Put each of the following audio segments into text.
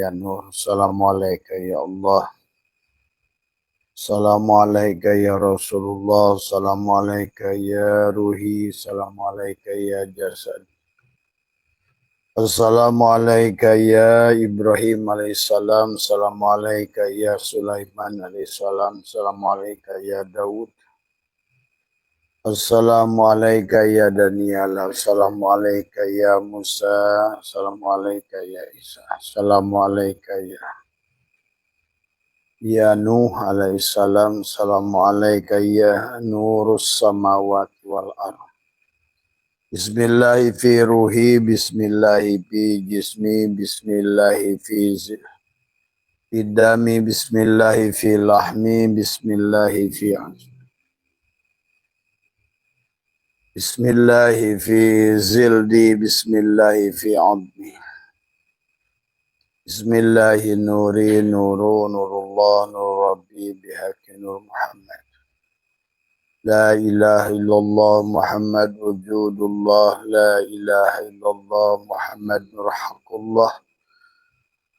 Ya Nur, Assalamualaikum ya Allah. Assalamualaikum ya Rasulullah. Assalamualaikum ya Ruhi. Assalamualaikum ya Jasad. Assalamualaikum ya Ibrahim alaihissalam. Assalamualaikum ya Sulaiman alaihissalam. Assalamualaikum ya Daud. Assalamualaikum ya Daniel. Assalamualaikum ya Musa. Assalamualaikum ya Isa. Assalamualaikum ya Nuh alaihissalam. Assalamualaikum ya nurus samawati wal ardh. Bismillahi fi ruhi, bismillahi fi jismi, bismillahi fi dami, bismillahi fi lahmi, bismillahi fi azmi. Bismillahi fi zildi, bismillahi fi admi. Bismillahi nuri nuru nurullah nur rabbi bihaqi nur Muhammad. La ilaha illallah Muhammad wujudullah. La ilaha illallah Muhammad nurhaqullah.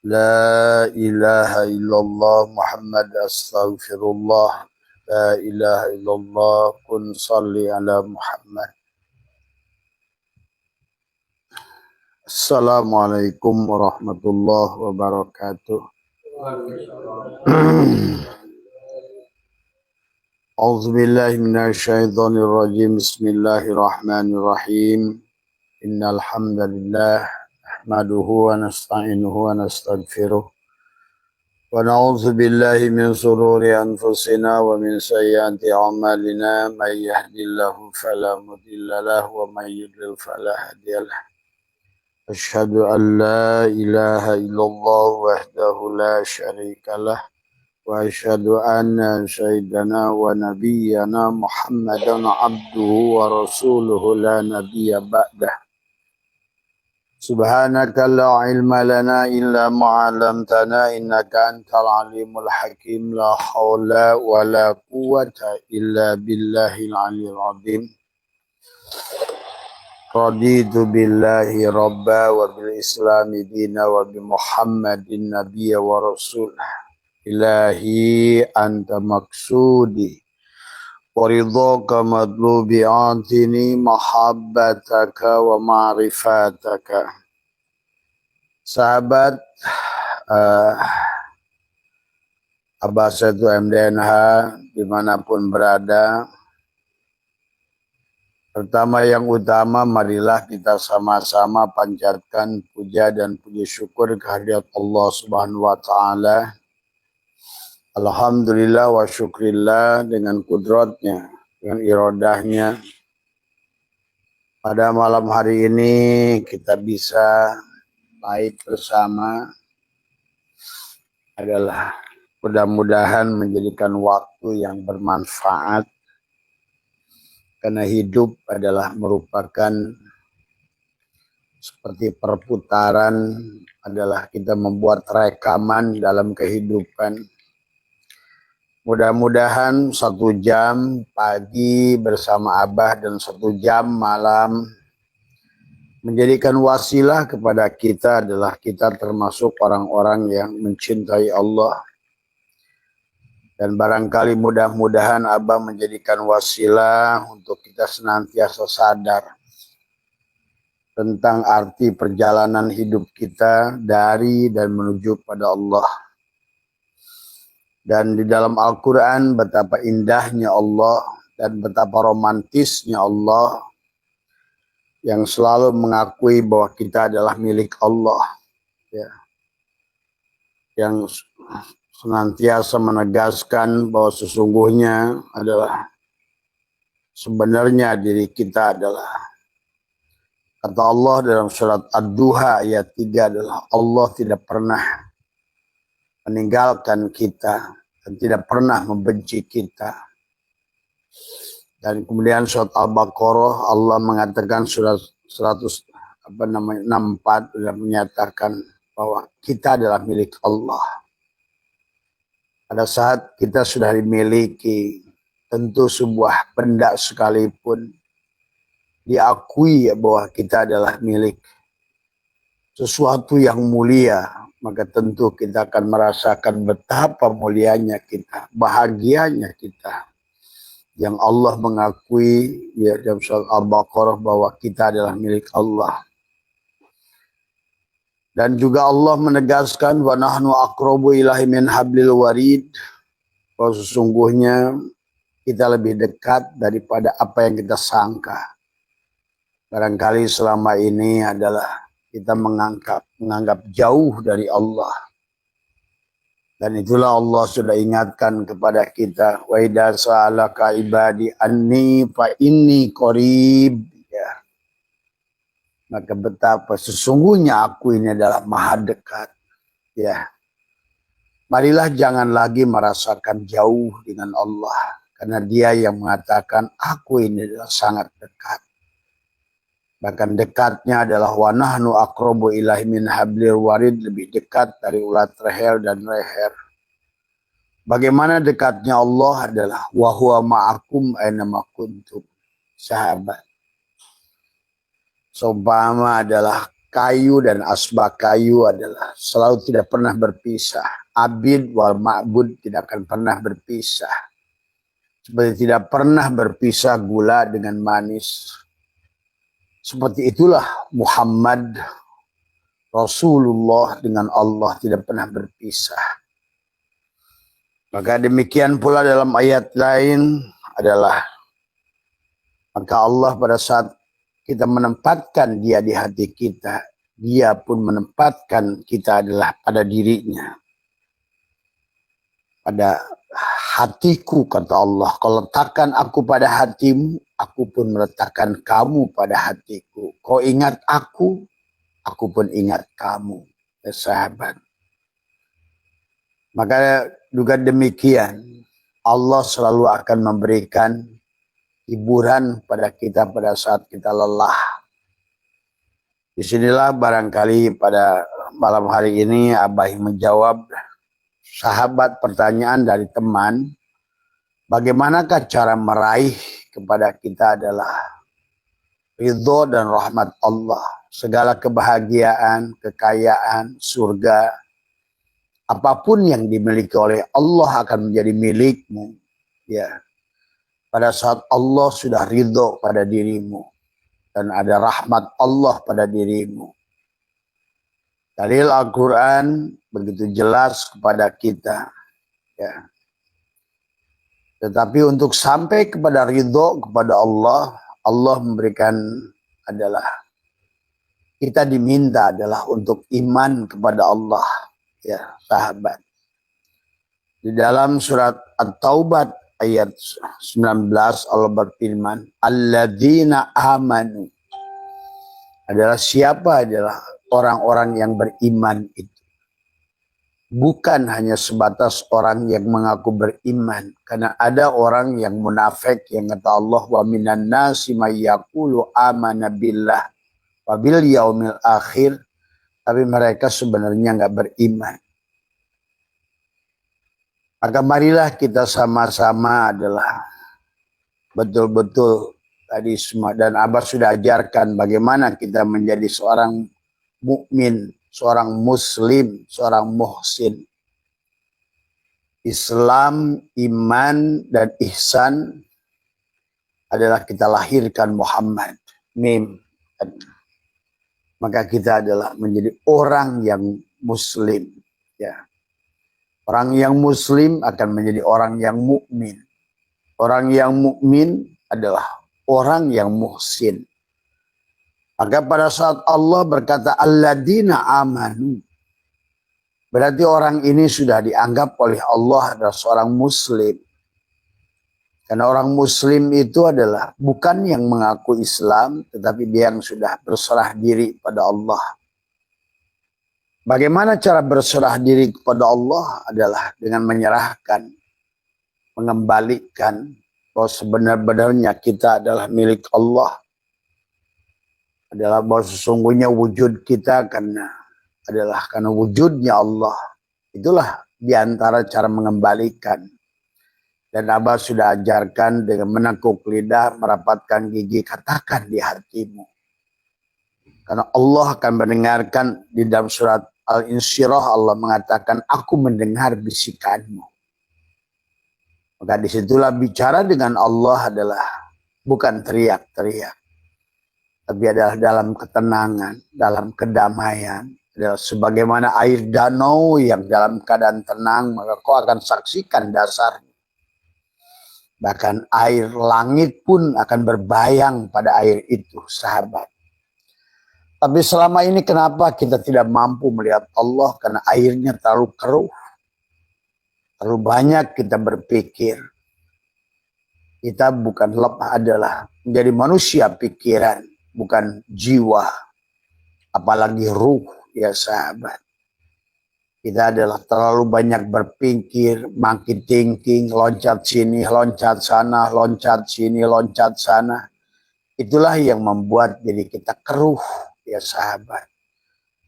La ilaha illallah Muhammad astaghfirullah. La ilaha illallah kun salli ala Muhammad. Assalamualaikum warahmatullahi wabarakatuh. A'udzubillahi minasyaitonirrajim. Bismillahirrahmanirrahim. Innal hamdalillah nahmaduhu wa nasta'inuhu wa nastaghfiruh. Wa na'udzu billahi min shururi anfusina wa min sayyiati a'malina. May yahdihillahu fala mudilla lahu wa may yudlil fala hadiyalah. Asyhadu an la ilaha illallah wahdahu la syarika lah. Wa asyhadu anna sayyidana wa nabiyyana Muhammadan abduhu wa rasuluhu la nabiyya ba'dah. Subhanaka la ilma lana illa ma 'allamtana innaka antal alimul hakim. La haula wa la quwwata illa billahil aliyyil azim. Raditu billahi rabba wa bil islami dina wa bi Muhammadin nabiyya wa rasul. Ilahi anta maksudi wa ridhaka madlubi atini mahabbataka wa ma'rifataka. Sahabat Abasatu MDNH dimanapun berada, pertama yang utama, marilah kita sama-sama panjatkan puja dan puji syukur kehadirat Allah Subhanahu wa Ta'ala. Alhamdulillah wa syukrillah, dengan kudratnya, dengan irodahnya. Pada malam hari ini kita bisa baik bersama, adalah mudah-mudahan menjadikan waktu yang bermanfaat. Karena hidup adalah merupakan seperti perputaran, adalah kita membuat rekaman dalam kehidupan. Mudah-mudahan 1 jam pagi bersama Abah dan 1 jam malam menjadikan wasilah kepada kita, adalah kita termasuk orang-orang yang mencintai Allah. Dan barangkali mudah-mudahan Abah menjadikan wasilah untuk kita senantiasa sadar tentang arti perjalanan hidup kita dari dan menuju pada Allah. Dan di dalam Al-Quran betapa indahnya Allah dan betapa romantisnya Allah yang selalu mengakui bahwa kita adalah milik Allah, ya. Yang senantiasa menegaskan bahwa sesungguhnya adalah sebenarnya diri kita adalah, kata Allah dalam surat Ad-Duha ayat 3 adalah Allah tidak pernah meninggalkan kita dan tidak pernah membenci kita. Dan kemudian surat Al-Baqarah Allah mengatakan surat 64 dan menyatakan bahwa kita adalah milik Allah. Pada saat kita sudah dimiliki, tentu sebuah benda sekalipun diakui bahwa kita adalah milik sesuatu yang mulia, maka tentu kita akan merasakan betapa mulianya kita, bahagianya kita. Yang Allah mengakui ya dalam surat Al-Baqarah bahwa kita adalah milik Allah. Dan juga Allah menegaskan wa nahnu aqrabu ilaihi min hablil warid, bahwa sesungguhnya kita lebih dekat daripada apa yang kita sangka. Barangkali selama ini adalah kita menganggap jauh dari Allah. Dan itulah Allah sudah ingatkan kepada kita, wa idza sa'alaka ibadi anni fa inni qarib. Ya. Maka betapa sesungguhnya aku ini adalah maha dekat. Ya. Marilah jangan lagi merasakan jauh dengan Allah, karena Dia yang mengatakan aku ini adalah sangat dekat. Bahkan dekatnya adalah wa nahnu aqrabu ilaihi min hablil warid, lebih dekat dari ulat leher dan leher. Bagaimana dekatnya Allah adalah wa huwa ma'akum aina ma kuntum. Sahabat. Seumpama adalah kayu dan asbak kayu adalah selalu tidak pernah berpisah. Abid wal ma'bud tidak akan pernah berpisah. Seperti tidak pernah berpisah gula dengan manis. Seperti itulah Muhammad Rasulullah dengan Allah tidak pernah berpisah. Maka demikian pula dalam ayat lain adalah maka Allah pada saat kita menempatkan Dia di hati kita, Dia pun menempatkan kita adalah pada dirinya. Pada hatiku kata Allah, kalau letakkan aku pada hatimu, aku pun meletakkan kamu pada hatiku. Kau ingat aku pun ingat kamu, sahabat. Maka juga demikian, Allah selalu akan memberikan hiburan pada kita pada saat kita lelah. Disinilah barangkali pada malam hari ini Abah menjawab sahabat pertanyaan dari teman, bagaimanakah cara meraih kepada kita adalah ridho dan rahmat Allah. Segala kebahagiaan, kekayaan, surga, apapun yang dimiliki oleh Allah akan menjadi milikmu. Ya, pada saat Allah sudah ridho pada dirimu dan ada rahmat Allah pada dirimu. Dalil Al-Quran begitu jelas kepada kita. Ya. Tetapi untuk sampai kepada ridho kepada Allah, Allah memberikan adalah kita diminta adalah untuk iman kepada Allah, ya sahabat. Di dalam surat At-Taubah ayat 19 Allah berfirman, alladzina amanu, adalah siapa adalah orang-orang yang beriman itu. Bukan hanya sebatas orang yang mengaku beriman. Karena ada orang yang munafik yang kata Allah, wa minan nasi may yaqulu amana billah wa bil yaumil akhir, tapi mereka sebenarnya enggak beriman. Maka marilah kita sama-sama adalah betul-betul tadi semua, dan Abah sudah ajarkan bagaimana kita menjadi seorang mukmin, seorang muslim, seorang muhsin. Islam, iman, dan ihsan adalah kita lahirkan Muhammad. Mim. Maka kita adalah menjadi orang yang muslim. Ya. Orang yang muslim akan menjadi orang yang mukmin. Orang yang mukmin adalah orang yang muhsin. Maka pada saat Allah berkata alladzina amanu, berarti orang ini sudah dianggap oleh Allah adalah seorang muslim. Karena orang muslim itu adalah bukan yang mengaku Islam, tetapi dia yang sudah berserah diri pada Allah. Bagaimana cara berserah diri kepada Allah adalah dengan menyerahkan, mengembalikan bahwa sebenar-benarnya kita adalah milik Allah. Adalah bahwa sesungguhnya wujud kita karena wujudnya Allah. Itulah diantara cara mengembalikan. Dan Abah sudah ajarkan dengan menekuk lidah, merapatkan gigi, katakan di hatimu. Karena Allah akan mendengarkan di dalam surat Al-Insyirah Allah mengatakan, aku mendengar bisikanmu. Maka disitulah bicara dengan Allah adalah bukan teriak-teriak, tapi adalah dalam ketenangan, dalam kedamaian. Adalah sebagaimana air danau yang dalam keadaan tenang, maka kau akan saksikan dasarnya. Bahkan air langit pun akan berbayang pada air itu, sahabat. Tapi selama ini kenapa kita tidak mampu melihat Allah? Karena airnya terlalu keruh. Terlalu banyak kita berpikir. Kita bukan adalah menjadi manusia pikiran, bukan jiwa. Apalagi ruh, ya sahabat. Kita adalah terlalu banyak berpikir, monkey thinking, loncat sini, loncat sana, loncat sini, loncat sana. Itulah yang membuat diri kita keruh, ya sahabat.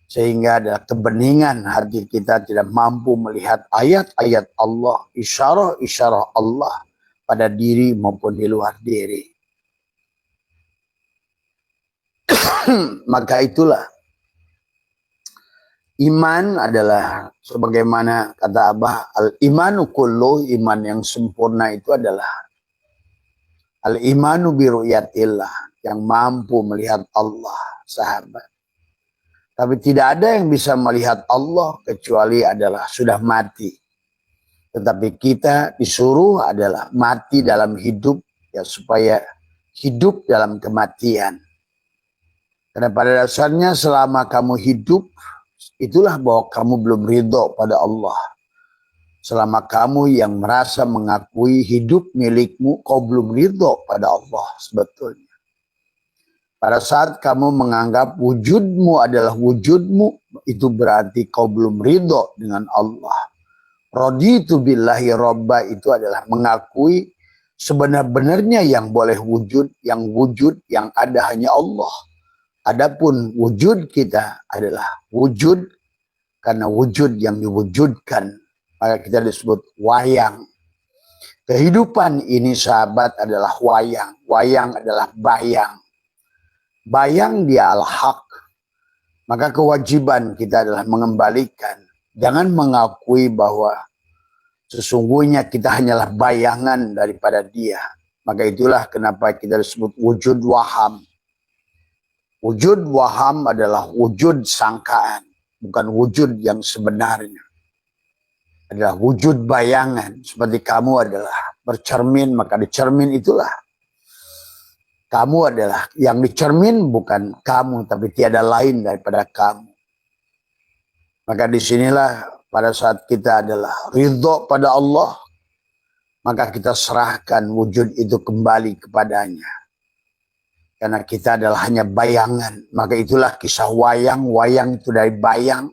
Sehingga ada kebeningan hati kita tidak mampu melihat ayat-ayat Allah, isyarah-isyarah Allah pada diri maupun di luar diri. Maka itulah iman adalah sebagaimana kata Abah, al-imanu kullu, iman yang sempurna itu adalah al-imanu bi ru'yatillah, yang mampu melihat Allah, sahabat. Tapi tidak ada yang bisa melihat Allah kecuali adalah sudah mati. Tetapi kita disuruh adalah mati dalam hidup, ya supaya hidup dalam kematian. Karena pada dasarnya selama kamu hidup, itulah bahwa kamu belum ridho pada Allah. Selama kamu yang merasa mengakui hidup milikmu, kau belum ridho pada Allah sebetulnya. Pada saat kamu menganggap wujudmu adalah wujudmu, itu berarti kau belum ridho dengan Allah. Raditu billahi robba itu adalah mengakui sebenar-benarnya yang boleh wujud yang ada hanya Allah. Adapun wujud kita adalah wujud karena wujud yang diwujudkan. Maka kita disebut wayang. Kehidupan ini sahabat adalah wayang. Wayang adalah bayang. Bayang dia al-haq. Maka kewajiban kita adalah mengembalikan. Jangan mengakui bahwa sesungguhnya kita hanyalah bayangan daripada dia. Maka itulah kenapa kita disebut wujud waham. Wujud waham adalah wujud sangkaan. Bukan wujud yang sebenarnya. Adalah wujud bayangan. Seperti kamu adalah bercermin, maka di cermin itulah. Kamu adalah yang dicermin bukan kamu, tapi tiada lain daripada kamu. Maka disinilah pada saat kita adalah ridho pada Allah, maka kita serahkan wujud itu kembali kepadanya. Karena kita adalah hanya bayangan. Maka itulah kisah wayang. Wayang itu dari bayang.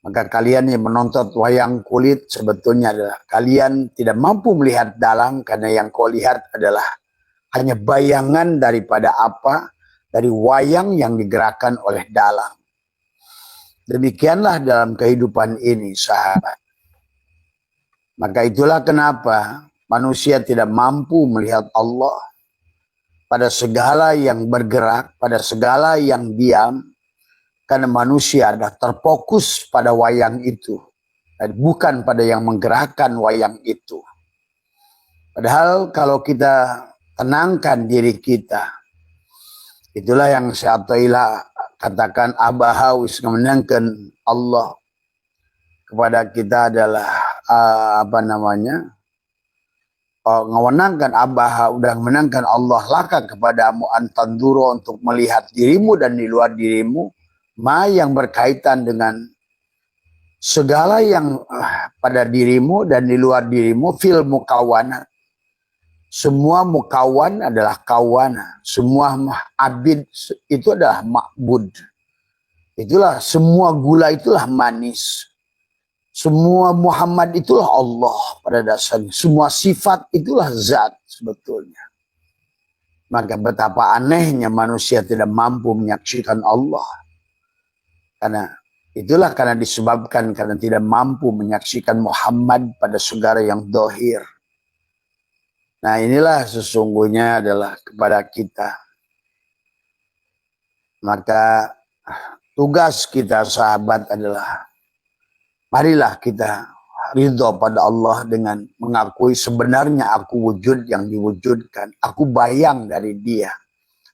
Maka kalian yang menonton wayang kulit sebetulnya adalah kalian tidak mampu melihat dalang. Karena yang kau lihat adalah hanya bayangan daripada apa? Dari wayang yang digerakkan oleh dalang. Demikianlah dalam kehidupan ini, sahabat. Maka itulah kenapa manusia tidak mampu melihat Allah pada segala yang bergerak, pada segala yang diam. Karena manusia adalah terfokus pada wayang itu. Dan bukan pada yang menggerakkan wayang itu. Padahal kalau kita tenangkan diri kita. Itulah yang Syaikhullah katakan abahawis menenangkan Allah kepada kita adalah ngewenangkan abaha udah menangkan Allah laka kepadamu antanduro untuk melihat dirimu dan di luar dirimu ma yang berkaitan dengan segala yang pada dirimu dan di luar dirimu fil mukawana. Semua mukawan adalah kawana. Semua abid itu adalah ma'bud. Itulah semua gula itulah manis. Semua Muhammad itulah Allah pada dasarnya. Semua sifat itulah zat sebetulnya. Maka betapa anehnya manusia tidak mampu menyaksikan Allah. Karena disebabkan karena tidak mampu menyaksikan Muhammad pada segala yang dohir. Nah inilah sesungguhnya adalah kepada kita. Maka tugas kita sahabat adalah marilah kita ridho pada Allah dengan mengakui sebenarnya aku wujud yang diwujudkan. Aku bayang dari dia.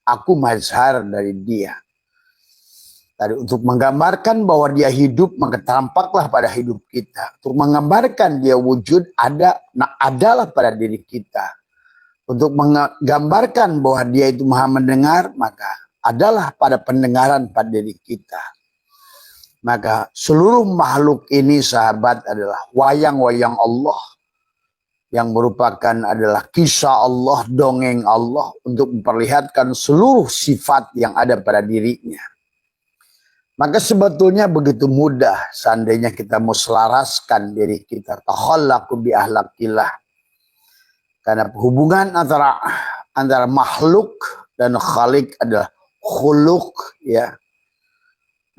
Aku mazhar dari dia. Tadi untuk menggambarkan bahwa dia hidup, maka tampaklah pada hidup kita. Untuk menggambarkan dia wujud adalah pada diri kita. Untuk menggambarkan bahwa dia itu maha mendengar, maka adalah pada pendengaran pada diri kita. Maka seluruh makhluk ini sahabat adalah wayang-wayang Allah. Yang merupakan adalah kisah Allah, dongeng Allah. Untuk memperlihatkan seluruh sifat yang ada pada dirinya. Maka sebetulnya begitu mudah seandainya kita mau selaraskan diri kita. Takhallaqu bi ahlakillah. Karena hubungan antara makhluk dan khalik adalah khuluq, ya.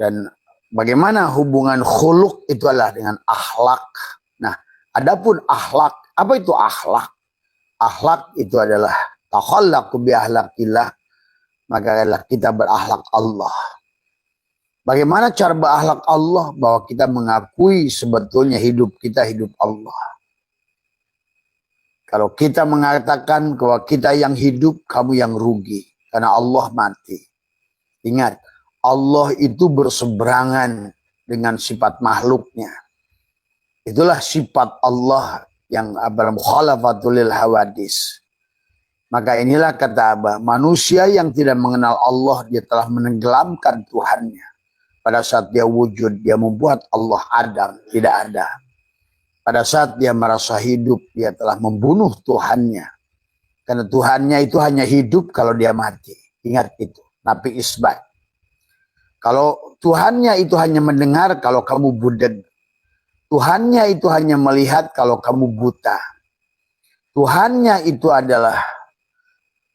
Dan bagaimana hubungan khuluq itu adalah dengan akhlak. Nah, adapun akhlak, apa itu akhlak? Akhlak itu adalah takhallaqu bi ahlakillah. Maka adalah kita berakhlak Allah. Bagaimana cara berakhlak Allah? Bahwa kita mengakui sebetulnya hidup kita hidup Allah. Kalau kita mengatakan bahwa kita yang hidup, kamu yang rugi. Karena Allah mati. Ingat, Allah itu berseberangan dengan sifat makhluknya. Itulah sifat Allah yang mukhalafatul lil hawadis. Maka inilah kata Abah, manusia yang tidak mengenal Allah, dia telah menenggelamkan Tuhannya. Pada saat dia wujud, dia membuat Allah adam, tidak ada. Pada saat dia merasa hidup, dia telah membunuh Tuhannya. Karena Tuhannya itu hanya hidup kalau dia mati. Ingat itu, nabi isbat. Kalau Tuhannya itu hanya mendengar kalau kamu budeg. Tuhannya itu hanya melihat kalau kamu buta. Tuhannya itu adalah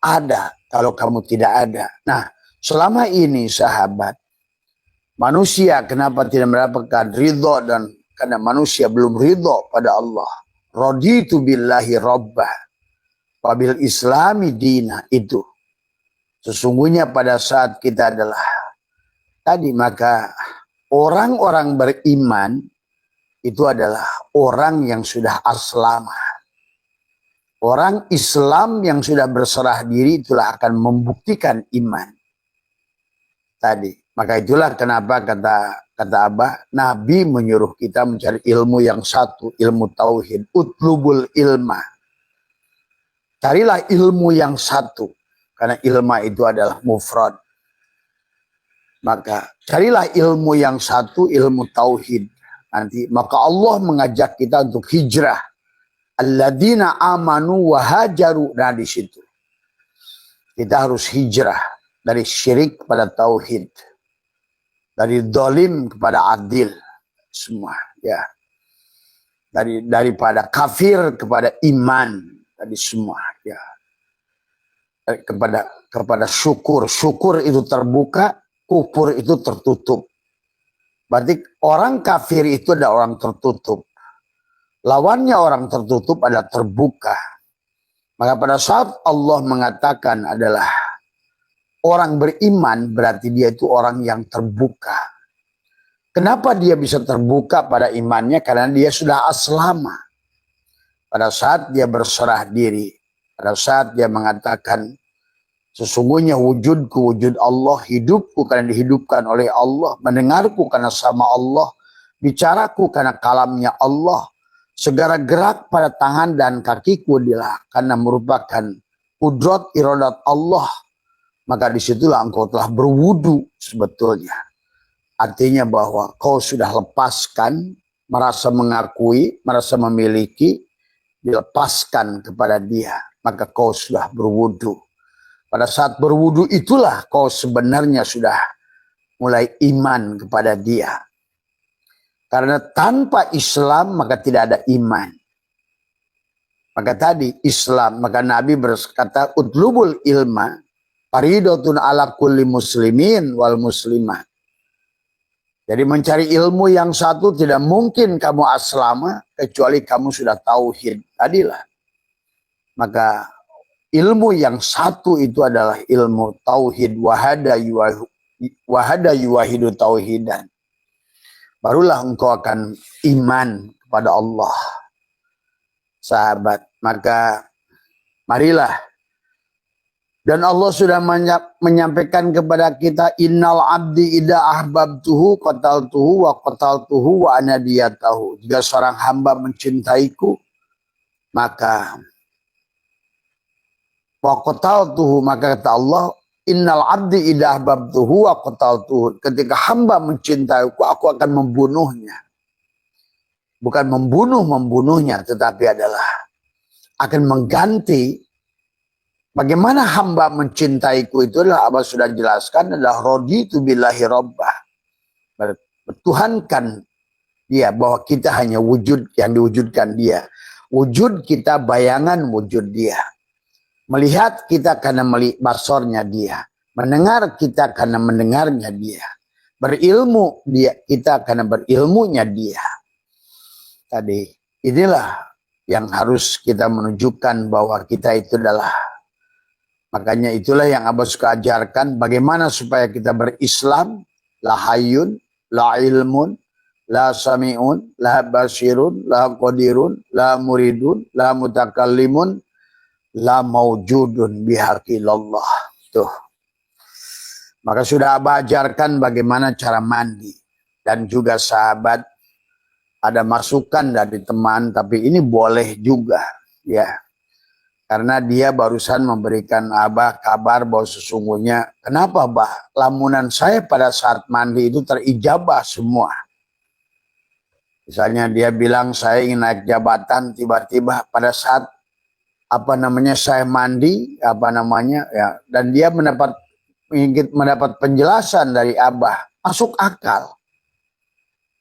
ada kalau kamu tidak ada. Nah, selama ini sahabat, manusia kenapa tidak mendapatkan ridho dan karena manusia belum ridho pada Allah. Raditu billahi rabbah wabil islami dina itu. Sesungguhnya pada saat kita adalah tadi maka orang-orang beriman itu adalah orang yang sudah aslama. Orang Islam yang sudah berserah diri itulah akan membuktikan iman. Tadi. Maka itulah kenapa kata Abah, Nabi menyuruh kita mencari ilmu yang satu, ilmu tauhid. Utlubul ilma. Carilah ilmu yang satu. Karena ilma itu adalah mufrad. Maka carilah ilmu yang satu, ilmu tauhid. Nanti maka Allah mengajak kita untuk hijrah. Alladzina amanu wa hajaru. Nah di situ. Kita harus hijrah dari syirik kepada tauhid. Dari dolim kepada adil semua, ya. Daripada kafir kepada iman tadi semua, ya. Kepada syukur, syukur itu terbuka, kufur itu tertutup. Berarti orang kafir itu adalah orang tertutup. Lawannya orang tertutup adalah terbuka. Maka pada saat Allah mengatakan adalah orang beriman berarti dia itu orang yang terbuka. Kenapa dia bisa terbuka pada imannya? Karena dia sudah aslama. Pada saat dia berserah diri. Pada saat dia mengatakan sesungguhnya wujudku wujud Allah. Hidupku karena dihidupkan oleh Allah. Mendengarku karena sama Allah. Bicaraku karena kalamnya Allah. Segala gerak pada tangan dan kakiku adalah karena merupakan kudrat iradat Allah. Maka disitulah engkau telah berwudu sebetulnya. Artinya bahwa kau sudah lepaskan, merasa mengakui, merasa memiliki, dilepaskan kepada dia. Maka kau sudah berwudu. Pada saat berwudu itulah kau sebenarnya sudah mulai iman kepada dia. Karena tanpa Islam maka tidak ada iman. Maka tadi Islam, maka Nabi berkata utlubul ilma. Faridatun ala kulli muslimin wal muslimah. Jadi mencari ilmu yang satu tidak mungkin kamu aslama kecuali kamu sudah tauhid. Tadilah. Maka ilmu yang satu itu adalah ilmu tauhid wahada wahada yuwahidu tauhidan. Barulah engkau akan iman kepada Allah. Sahabat, maka marilah. Dan Allah sudah menyampaikan kepada kita, innal abdi idza ahbabtuhu qataltuhu wa qataltuhu wa anadiyatahu. Jika seorang hamba mencintaiku, maka wa qataltuhu, maka kata Allah, innal abdi idza ahbabtuhu wa qataltuhu. Ketika hamba mencintaiku, aku akan membunuhnya. Bukan membunuhnya, tetapi adalah akan mengganti. Bagaimana hamba mencintaiku itu adalah apa sudah jelaskan, adalah raditu billahi rabbah. Bertuhankan dia, bahwa kita hanya wujud yang diwujudkan dia. Wujud kita bayangan wujud dia. Melihat kita karena melihat basornya dia. Mendengar kita karena mendengarnya dia. Berilmu dia kita karena berilmunya dia. Tadi inilah yang harus kita menunjukkan bahwa kita itu adalah. Makanya itulah yang Abah suka ajarkan, bagaimana supaya kita berislam. La hayyun, la ilmun, la sami'un, la basirun, la qadirun, la muridun, la mutakallimun, la maujudun bihaqilallah. Tuh. Maka sudah Abah ajarkan bagaimana cara mandi. Dan juga sahabat, ada masukan dari teman, tapi ini boleh juga. Ya. Karena dia barusan memberikan Abah kabar bahwa sesungguhnya, kenapa Bah, lamunan saya pada saat mandi itu terijabah semua. Misalnya dia bilang saya ingin naik jabatan, tiba-tiba pada saat saya mandi, ya, dan dia ingin mendapat penjelasan dari Abah, masuk akal.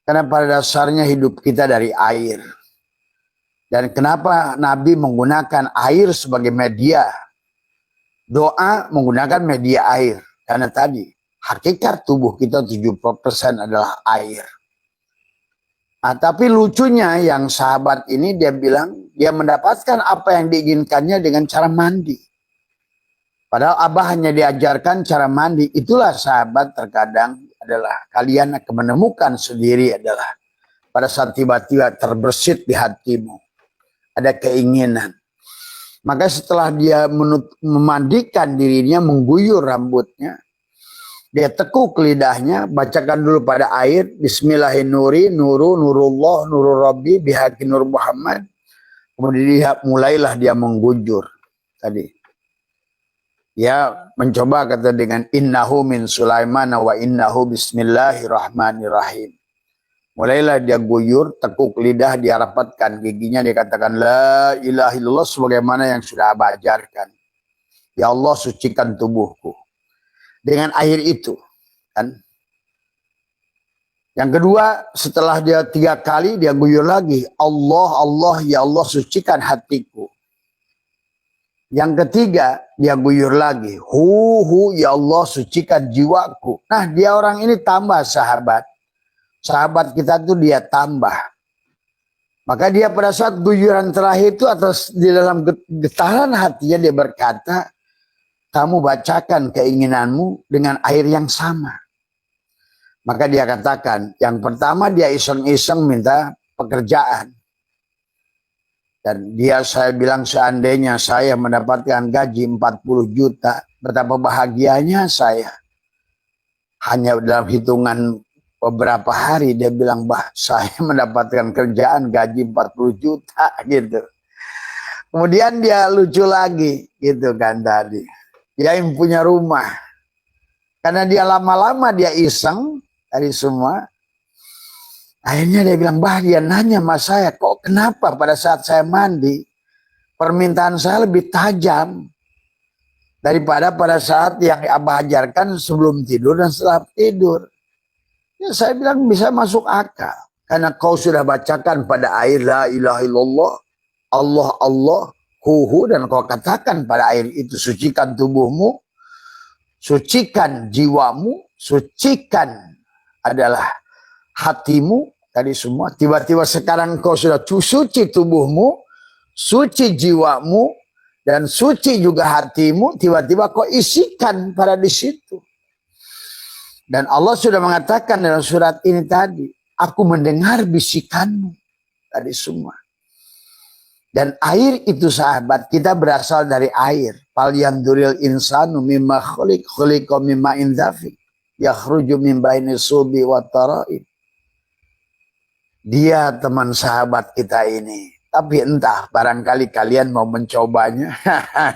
Karena pada dasarnya hidup kita dari air. Dan kenapa Nabi menggunakan air sebagai media? Doa menggunakan media air. Karena tadi, hakikat tubuh kita 70% adalah air. Nah, tapi lucunya yang sahabat ini dia bilang, dia mendapatkan apa yang diinginkannya dengan cara mandi. Padahal Abah hanya diajarkan cara mandi. Itulah sahabat terkadang adalah kalian akan menemukan sendiri adalah pada saat tiba-tiba terbersit di hatimu. Ada keinginan. Maka setelah dia memandikan dirinya, mengguyur rambutnya, dia tekuk lidahnya, bacakan dulu pada air, Bismillahirrahmanirrahim, nurullah, nurul rabbi, bihaqi nur Muhammad. Kemudian mulailah dia menggujur. Tadi. Dia mencoba kata dengan innahu min Sulaiman wa innahu bismillahirrahmanirrahim. Mulailah dia guyur, tekuk lidah, dia rapatkan giginya, dia katakan la ilaha illallah sebagaimana yang sudah Abah ajarkan. Ya Allah, sucikan tubuhku dengan air itu, kan? Yang kedua, setelah dia 3 kali dia guyur lagi, Allah Allah ya Allah, sucikan hatiku. Yang ketiga, dia guyur lagi, hu ya Allah, sucikan jiwaku. Nah, dia orang ini tambah sahabat. Sahabat kita tuh dia tambah. Maka dia pada saat guyuran terakhir itu atas di dalam getaran hatinya dia berkata, kamu bacakan keinginanmu dengan air yang sama. Maka dia katakan, yang pertama dia iseng-iseng minta pekerjaan. Dan saya bilang seandainya saya mendapatkan gaji 40 juta, betapa bahagianya saya. Hanya dalam hitungan beberapa hari dia bilang, bah, saya mendapatkan kerjaan gaji 40 juta gitu. Kemudian dia lucu lagi gitu kan tadi. Dia yang punya rumah. Karena dia lama-lama dia iseng dari semua. Akhirnya dia bilang, bah, dia nanya sama saya, kok kenapa pada saat saya mandi permintaan saya lebih tajam daripada pada saat yang Abah ajarkan sebelum tidur dan setelah tidur. Ya, saya bilang bisa masuk akal. Karena kau sudah bacakan pada air la ilaha illallah, Allah Allah, huhu, dan kau katakan pada air itu, sucikan tubuhmu, sucikan jiwamu, sucikan adalah hatimu, tadi semua. Tiba-tiba sekarang kau sudah suci tubuhmu, suci jiwamu, dan suci juga hatimu. Tiba-tiba kau isikan pada di situ. Dan Allah sudah mengatakan dalam surat ini tadi, aku mendengar bisikanmu tadi semua. Dan air itu sahabat, kita berasal dari air. Fal yanduril insanu mimma khuliqa mimma indafiq yakhruju min baini subi wa taraib. Dia teman sahabat kita ini. Tapi entah, barangkali kalian mau mencobanya.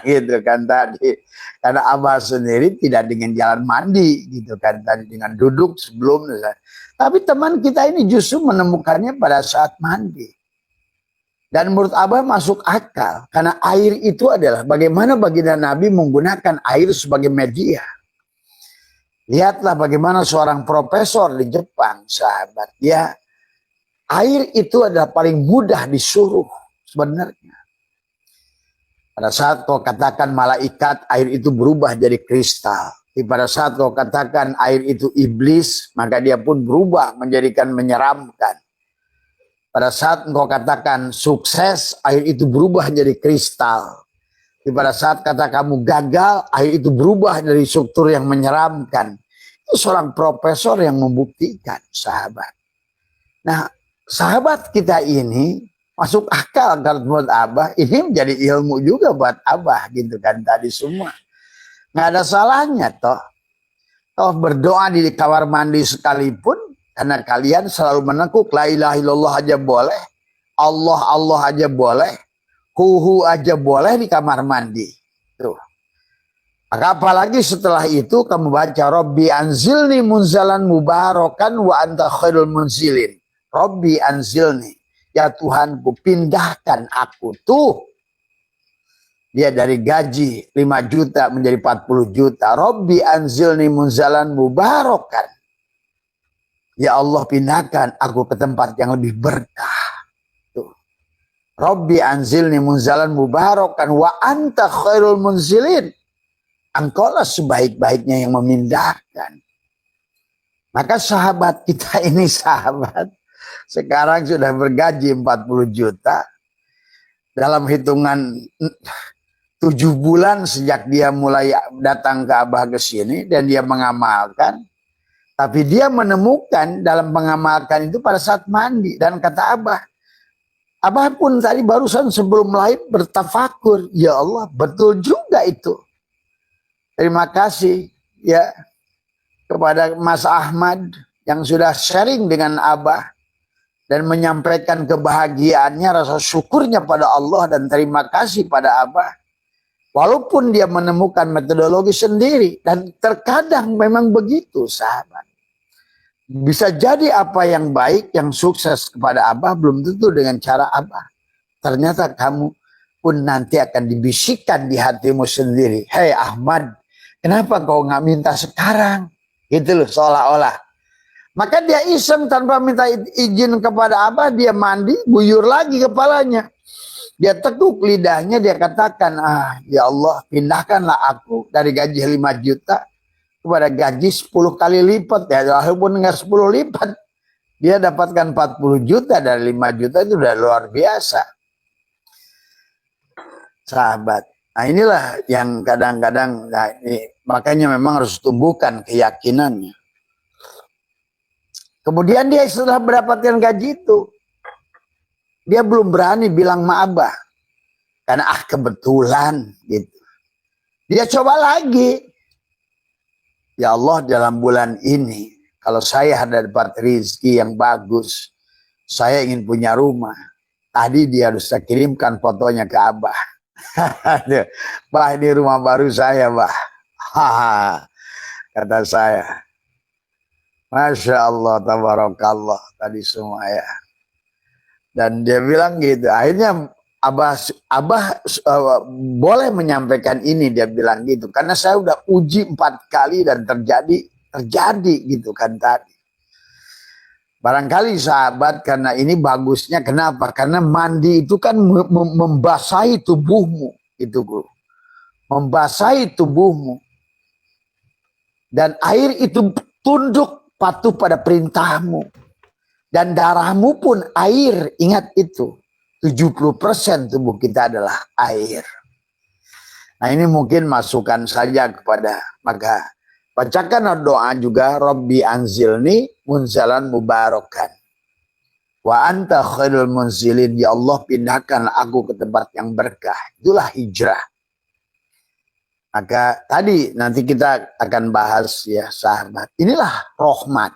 Gitu kan tadi. Karena Abah sendiri tidak dengan jalan mandi. Gitu kan tadi, dengan duduk sebelum. Tapi teman kita ini justru menemukannya pada saat mandi. Dan menurut Abah masuk akal. Karena air itu adalah bagaimana baginda Nabi menggunakan air sebagai media. Lihatlah bagaimana seorang profesor di Jepang, sahabat. Ya, air itu adalah paling mudah disuruh sebenarnya. Pada saat kau katakan malaikat, air itu berubah jadi kristal. Pada saat kau katakan air itu iblis, maka dia pun berubah menjadikan menyeramkan. Pada saat engkau katakan sukses, air itu berubah jadi kristal. Pada saat kata kamu gagal, air itu berubah dari struktur yang menyeramkan. Itu seorang profesor yang membuktikan, sahabat. Nah, sahabat kita ini masuk akal kalau buat Abah, ini menjadi ilmu juga buat Abah gitu kan tadi semua. Nggak ada salahnya toh. Toh berdoa di kamar mandi sekalipun, karena kalian selalu menekuk la ilaha illallah aja boleh, Allah Allah aja boleh, hu aja boleh di kamar mandi. Tuh. Maka apalagi setelah itu kamu baca Rabbi anzilni munzalan mubarakan wa anta khairul munzilin. Rabbi anzilni, ya Tuhanku pindahkan aku tuh. Dia dari gaji 5 juta menjadi 40 juta. Rabbi anzilni munzalan mubarakan. Ya Allah pindahkan aku ke tempat yang lebih berkah. Tuh. Rabbi anzilni munzalan mubarakan wa anta khairul munzilin. Engkaulah sebaik-baiknya yang memindahkan. Maka sahabat kita ini sahabat. Sekarang sudah bergaji 40 juta. Dalam hitungan 7 bulan sejak dia mulai datang ke Abah ke sini. Dan dia mengamalkan. Tapi dia menemukan dalam mengamalkan itu pada saat mandi. Dan kata Abah. Abah pun tadi barusan sebelum mulai bertafakur. Ya Allah betul juga itu. Terima kasih ya kepada Mas Ahmad yang sudah sharing dengan Abah dan menyampaikan kebahagiaannya, rasa syukurnya pada Allah dan terima kasih pada Abah. Walaupun dia menemukan metodologi sendiri dan terkadang memang begitu sahabat. Bisa jadi apa yang baik, yang sukses kepada Abah belum tentu dengan cara Abah. Ternyata kamu pun nanti akan dibisikkan di hatimu sendiri. Hei Ahmad, kenapa kau nggak minta sekarang? Gitu loh seolah-olah. Maka dia iseng tanpa minta izin kepada Abah, dia mandi, buyur lagi kepalanya. Dia tekuk lidahnya, dia katakan, ya Allah pindahkanlah aku dari gaji 5 juta kepada gaji 10 kali lipat. Ya walaupun nggak 10 lipat, dia dapatkan 40 juta dari 5 juta itu udah luar biasa. Sahabat. Nah inilah yang kadang-kadang, nah ini, makanya memang harus tumbuhkan keyakinannya. Kemudian dia setelah mendapatkan gaji itu, dia belum berani bilang ma Abah. Karena kebetulan gitu. Dia coba lagi. Ya Allah dalam bulan ini, kalau saya ada dapat rezeki yang bagus, saya ingin punya rumah. Tadi dia harus kirimkan fotonya ke Abah. Bah ini rumah baru saya bah. Kata saya. Masya Allah tabarakallah tadi semua ya. Dan dia bilang gitu. Akhirnya Abah boleh menyampaikan ini, dia bilang gitu. Karena saya udah uji 4 kali dan terjadi gitu kan tadi. Barangkali sahabat karena ini bagusnya kenapa? Karena mandi itu kan membasahi tubuhmu. Itu bro. Membasahi tubuhmu. Dan air itu tunduk patuh pada perintahmu. Dan darahmu pun air. Ingat itu. 70% tubuh kita adalah air. Nah ini mungkin masukan saja kepada maka Bacakan doa juga, Rabbi anzilni munzalan mubarakan. Wa anta khairul munzilin, ya Allah pindahkan aku ke tempat yang berkah. Itulah hijrah. Maka tadi nanti kita akan bahas ya sahabat. Inilah rahmat.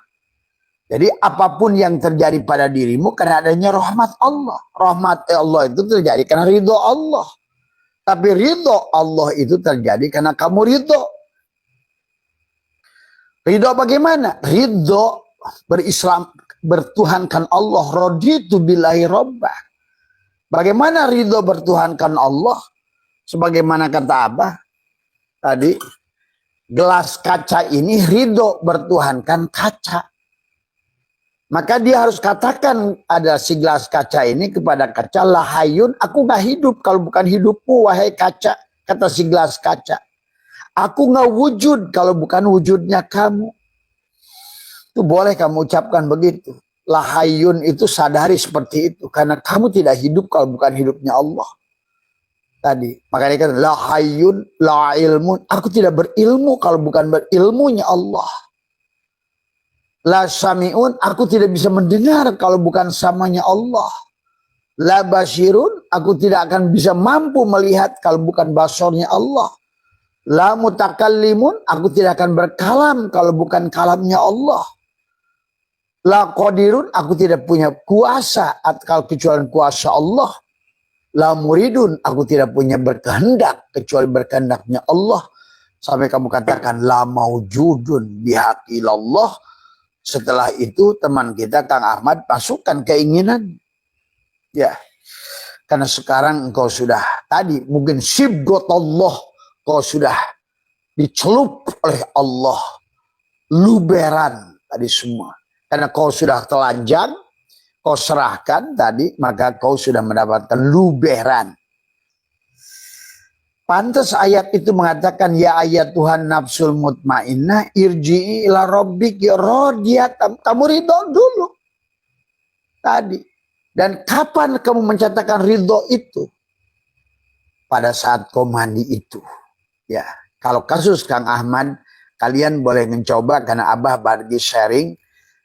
Jadi apapun yang terjadi pada dirimu karena adanya rahmat Allah. Rahmat Allah itu terjadi karena ridho Allah. Tapi ridho Allah itu terjadi karena kamu ridho. Ridho bagaimana? Ridho berislam, bertuhankan Allah. Raditu billahi rabbah. Bagaimana ridho bertuhankan Allah? Sebagaimana kata Abah tadi, gelas kaca ini ridho bertuhankan kaca. Maka dia harus katakan ada si gelas kaca ini kepada kaca, lahayun, aku gak hidup kalau bukan hidupmu wahai kaca, kata si gelas kaca. Aku gak wujud kalau bukan wujudnya kamu. Itu boleh kamu ucapkan begitu. Lahayun itu sadari seperti itu. Karena kamu tidak hidup kalau bukan hidupnya Allah. Tadi. Makanya kan lahayun, la ilmun. Aku tidak berilmu kalau bukan berilmunya Allah. La sami'un, aku tidak bisa mendengar kalau bukan samanya Allah. La basirun, aku tidak akan bisa mampu melihat kalau bukan basornya Allah. La mutakallimun, aku tidak akan berkalam kalau bukan kalamnya Allah. La qadirun, aku tidak punya kuasa kalau kecuali kuasa Allah. La muridun, aku tidak punya berkehendak kecuali berkehendaknya Allah. Sampai kamu katakan la maujudun bihaqilallah. Setelah itu teman kita Kang Ahmad masukkan keinginan. Ya. Karena sekarang engkau sudah tadi mungkin sibgot Allah. Kau sudah dicelup oleh Allah. Luberan tadi semua. Karena kau sudah telanjang. Kau serahkan tadi. Maka kau sudah mendapatkan luberan. Pantas ayat itu mengatakan ya ayat Tuhan nafsul mutmainnah irji'i ila rabbiki radiyatan. Kamu ridho dulu. Tadi. Dan kapan kamu mencatatkan ridho itu? Pada saat kau mandi itu. Ya, kalau kasus Kang Ahmad kalian boleh mencoba karena Abah bagi sharing.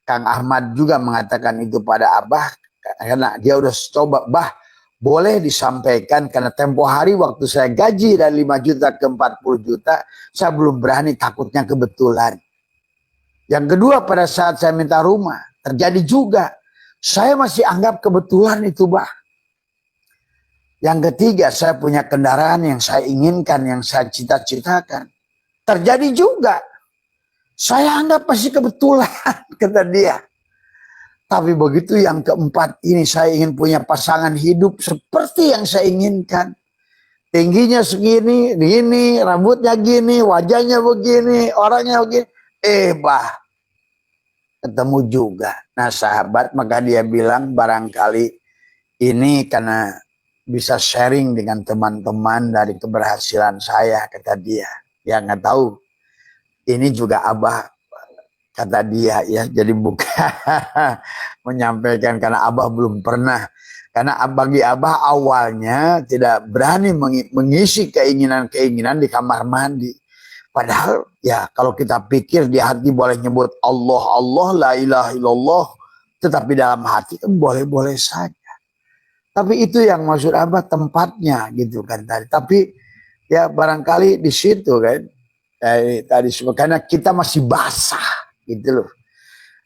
Kang Ahmad juga mengatakan itu pada Abah karena dia udah coba, Bah, boleh disampaikan karena tempo hari waktu saya gaji dari 5 juta ke 40 juta, saya belum berani takutnya kebetulan. Yang kedua pada saat saya minta rumah, terjadi juga. Saya masih anggap kebetulan itu, Bah. Yang ketiga, saya punya kendaraan yang saya inginkan, yang saya cita-citakan. Terjadi juga. Saya anggap masih kebetulan, kata dia. Tapi begitu yang keempat ini saya ingin punya pasangan hidup seperti yang saya inginkan. Tingginya segini, gini, rambutnya gini, wajahnya begini, orangnya begini. Bah, ketemu juga. Nah sahabat, maka dia bilang barangkali ini karena bisa sharing dengan teman-teman dari keberhasilan saya, kata dia. Ya nggak tahu. Ini juga Abah, kata dia ya, jadi bukan menyampaikan karena Abah belum pernah. Karena bagi Abah awalnya tidak berani mengisi keinginan-keinginan di kamar mandi. Padahal ya kalau kita pikir di hati boleh nyebut Allah, Allah, la ilaha illallah. Tetapi dalam hati kan boleh-boleh saja. Tapi itu yang maksud Abah tempatnya gitu kan tadi. Tapi ya barangkali di situ kan. Tadi karena kita masih basah gitu loh.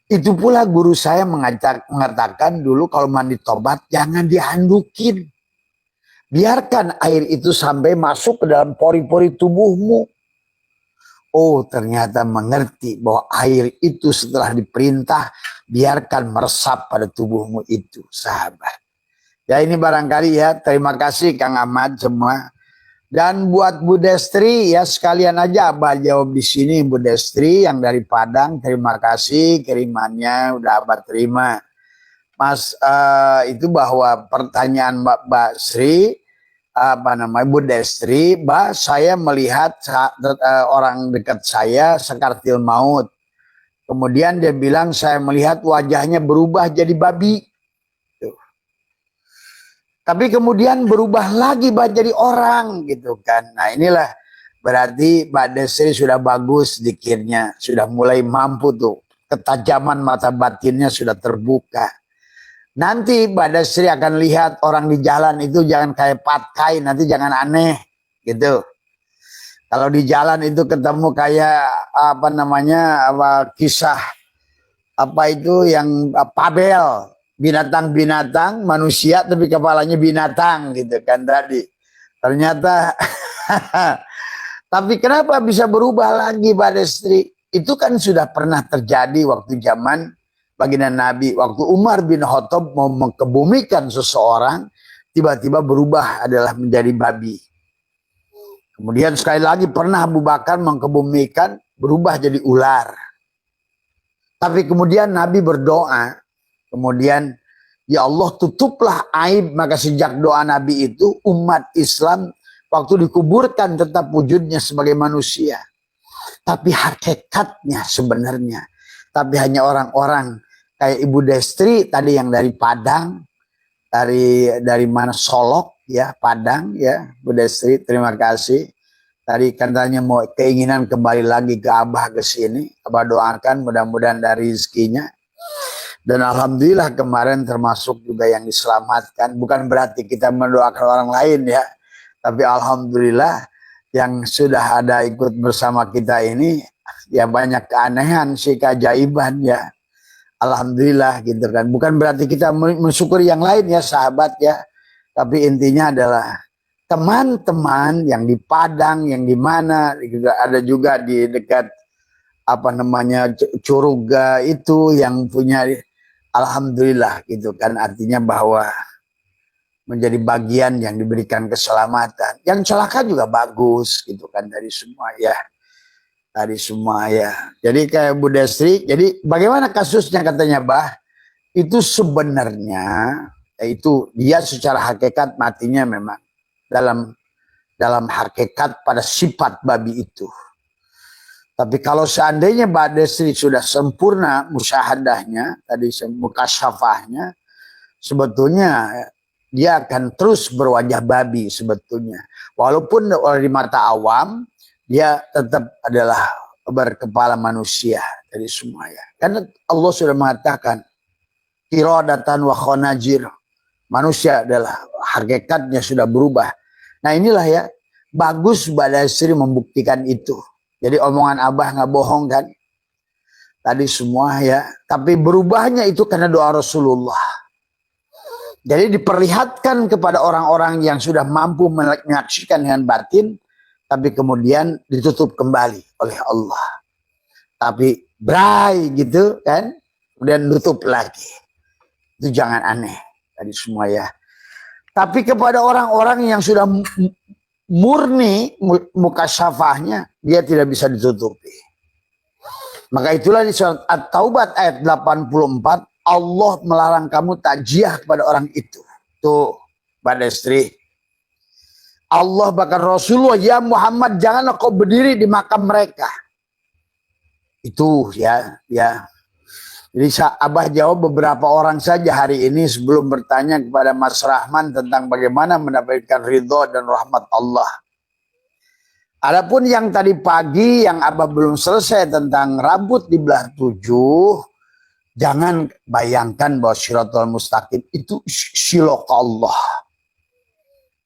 Itu pula guru saya mengatakan dulu kalau mandi tobat jangan dihandukin. Biarkan air itu sampai masuk ke dalam pori-pori tubuhmu. Oh ternyata mengerti bahwa air itu setelah diperintah biarkan meresap pada tubuhmu itu sahabat. Ya ini barangkali ya, terima kasih Kang Ahmad semua. Dan buat Bu Destri ya sekalian aja Abah jawab di sini Bu Destri yang dari Padang, terima kasih kirimannya udah Abah terima. Mas itu bahwa pertanyaan Mbak Sri Bu Destri, Mbak saya melihat orang dekat saya sekartil maut. Kemudian dia bilang saya melihat wajahnya berubah jadi babi. Tapi kemudian berubah lagi jadi orang gitu kan. Nah inilah Berarti Mbak Desri sudah bagus zikirnya, sudah mulai mampu tuh. Ketajaman mata batinnya sudah terbuka. Nanti Mbak Desri akan lihat orang di jalan itu jangan kayak patkai, nanti jangan aneh gitu. Kalau di jalan itu ketemu kayak apa namanya, kisah apa itu yang Pabel, binatang-binatang manusia tapi kepalanya binatang gitu kan tadi. Ternyata tapi kenapa bisa berubah lagi Mbak Destri? Itu kan sudah pernah terjadi waktu zaman baginda Nabi. Waktu Umar bin Khattab mau mengkebumikan seseorang, tiba-tiba berubah adalah menjadi babi. Kemudian sekali lagi pernah Abu Bakar mengkebumikan, berubah jadi ular. Tapi kemudian Nabi berdoa, kemudian ya Allah tutuplah aib. Maka sejak doa Nabi itu umat Islam waktu dikuburkan tetap wujudnya sebagai manusia. Tapi hakikatnya sebenarnya. Tapi hanya orang-orang kayak Ibu Destri tadi yang dari Padang. Dari mana Solok ya, Padang ya. Bu Destri terima kasih. Tadi katanya mau keinginan kembali lagi ke Abah ke sini. Abah doakan mudah-mudahan dari rezekinya. Dan alhamdulillah kemarin termasuk juga yang diselamatkan. Bukan berarti kita mendoakan orang lain ya. Tapi alhamdulillah yang sudah ada ikut bersama kita ini ya banyak keanehan sih, keajaiban ya. Alhamdulillah gitu kan. Bukan berarti kita mensyukuri yang lain ya sahabat ya. Tapi intinya adalah teman-teman yang di Padang, yang di mana ada juga di dekat apa namanya Curuga itu yang punya, alhamdulillah gitu kan, artinya bahwa menjadi bagian yang diberikan keselamatan. Yang celaka juga bagus gitu kan dari semua ya. Dari semua ya. Jadi kayak Bu Destri, jadi bagaimana kasusnya katanya Bah? Itu sebenarnya itu dia secara hakikat matinya memang dalam hakikat pada sifat babi itu. Tapi kalau seandainya Mbak Destri sudah sempurna musyahadahnya, tadi mukasyafahnya, sebetulnya dia akan terus berwajah babi sebetulnya. Walaupun di mata awam, dia tetap adalah berkepala manusia dari semua ya. Karena Allah sudah mengatakan, kirodatan wa khonajir. Manusia adalah hakikatnya sudah berubah. Nah inilah ya, bagus Mbak Destri membuktikan itu. Jadi omongan Abah nggak bohong kan. Tadi semua ya. Tapi berubahnya itu karena doa Rasulullah. Jadi diperlihatkan kepada orang-orang yang sudah mampu menyaksikan dengan batin. Tapi kemudian ditutup kembali oleh Allah. Tapi bray gitu kan. Kemudian tutup lagi. Itu jangan aneh. Tadi semua ya. Tapi kepada orang-orang yang sudah murni mukasyafahnya, dia tidak bisa ditutupi. Maka itulah di surat At-Taubat ayat 84, Allah melarang kamu takjiah kepada orang itu. Tuh, Mbak Destri. Allah bahkan Rasulullah, ya Muhammad janganlah kau berdiri di makam mereka. Itu ya. Jadi Abah jawab beberapa orang saja hari ini sebelum bertanya kepada Mas Rahman tentang bagaimana mendapatkan ridho dan rahmat Allah. Adapun yang tadi pagi yang Abah belum selesai tentang rambut dibelah 7, jangan bayangkan bahwa Shiratul Mustaqim itu silok Allah.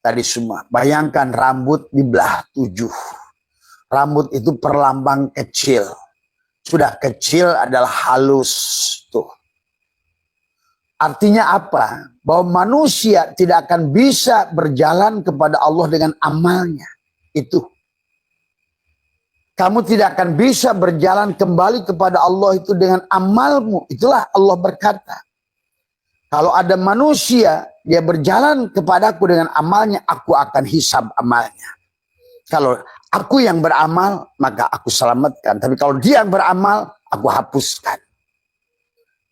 Tadi semua, bayangkan rambut dibelah 7. Rambut itu perlambang kecil. Sudah kecil adalah halus tuh. Artinya apa? Bahwa manusia tidak akan bisa berjalan kepada Allah dengan amalnya. Itu. Kamu tidak akan bisa berjalan kembali kepada Allah itu dengan amalmu. Itulah Allah berkata. Kalau ada manusia, dia berjalan kepadaku dengan amalnya, aku akan hisab amalnya. Kalau aku yang beramal, maka aku selamatkan. Tapi kalau dia yang beramal, aku hapuskan.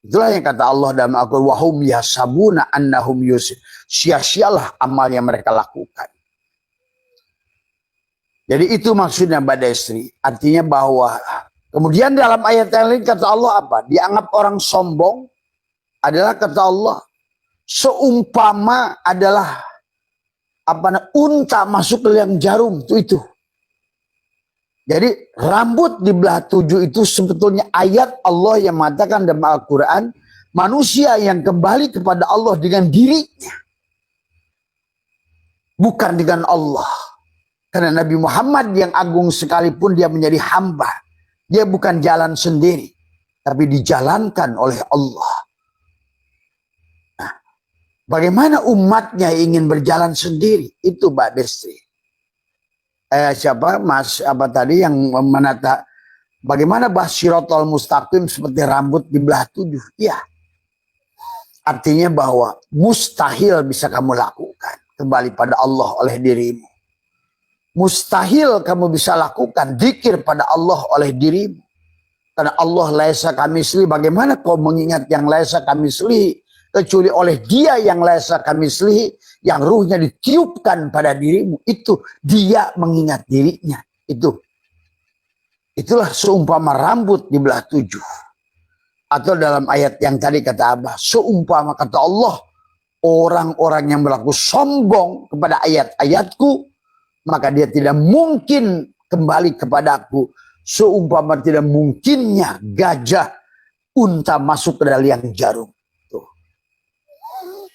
Itulah yang kata Allah dalam Al-Quran. Wahum yasabuna annahum yusir. Sia-sialah amal yang mereka lakukan. Jadi itu maksudnya Mbak Destri. Artinya bahwa kemudian dalam ayat yang lain kata Allah apa? Dianggap orang sombong adalah kata Allah. Seumpama adalah unta masuk ke liang jarum. Itu. Jadi rambut di belah 7 itu sebetulnya ayat Allah yang mengatakan dalam Al-Quran, manusia yang kembali kepada Allah dengan dirinya, bukan dengan Allah. Karena Nabi Muhammad yang agung sekalipun dia menjadi hamba, dia bukan jalan sendiri, tapi dijalankan oleh Allah. Nah, bagaimana umatnya ingin berjalan sendiri? Itu Mbak Destri. Siapa Mas apa tadi yang menata bagaimana Basyiratul Mustaqim seperti rambut di belah 7? Ya, artinya bahwa mustahil bisa kamu lakukan kembali pada Allah oleh dirimu. Mustahil kamu bisa lakukan dzikir pada Allah oleh dirimu. Karena Allah laisa kamitsli, bagaimana kau mengingat yang laisa kamitsli kecuali oleh Dia yang laisa kamitsli, yang ruhnya ditiupkan pada dirimu, itu Dia mengingat dirinya. Itulah seumpama rambut di belah 7. Atau dalam ayat yang tadi kata Abah, seumpama kata Allah, orang-orang yang berlaku sombong kepada ayat-ayatku, maka dia tidak mungkin kembali kepadaku. Seumpama tidak mungkinnya gajah, unta masuk ke dalam liang jarum. Tuh.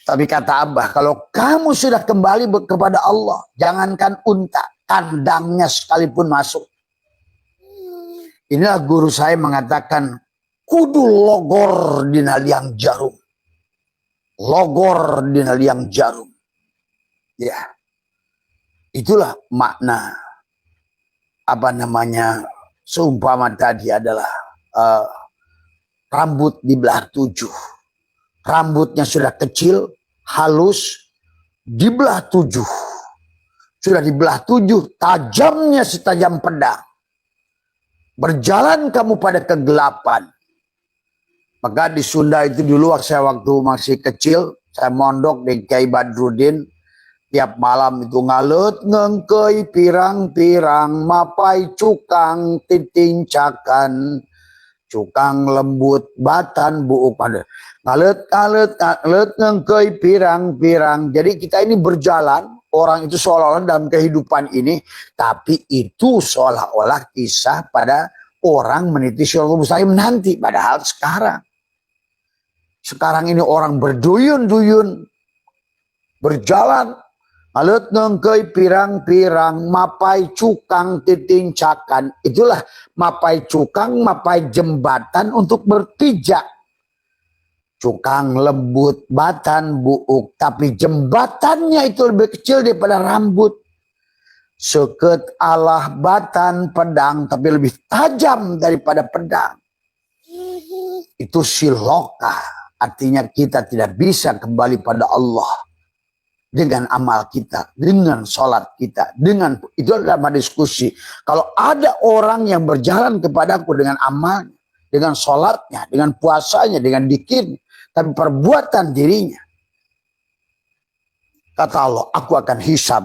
Tapi kata Abah, kalau kamu sudah kembali kepada Allah, jangankan unta, kandangnya sekalipun masuk. Inilah guru saya mengatakan, kudu logor dina liang jarum. Logor dina liang jarum. Ya. Itulah makna seumpama tadi adalah rambut di belah 7. Rambutnya sudah kecil, halus, di belah 7. Sudah di belah 7, tajamnya setajam pedang. Berjalan kamu pada kegelapan. Maka di Sunda itu dulu saya waktu masih kecil, saya mondok di Kiai Badrudin. Tiap malam itu ngalet ngengkei pirang-pirang, mapai cukang titincakan, cukang lembut batan buuk pada. Ngalet ngengkei pirang-pirang. Jadi kita ini berjalan, orang itu seolah-olah dalam kehidupan ini, tapi itu seolah-olah kisah pada orang meniti Siratal Mustaqim nanti. Padahal sekarang ini orang berduyun-duyun, berjalan, alut ngengkei pirang-pirang, mapai cukang titincakan. Itulah mapai cukang, mapai jembatan untuk berpijak. Cukang lembut, batan buuk. Tapi jembatannya itu lebih kecil daripada rambut. Seket alah batan pedang, tapi lebih tajam daripada pedang. Itu siloka. Artinya kita tidak bisa kembali pada Allah dengan amal kita, dengan sholat kita, itu adalah diskusi. Kalau ada orang yang berjalan kepadaku dengan amalnya, dengan sholatnya, dengan puasanya, dengan dikirnya, tapi perbuatan dirinya, kata Allah, aku akan hisab.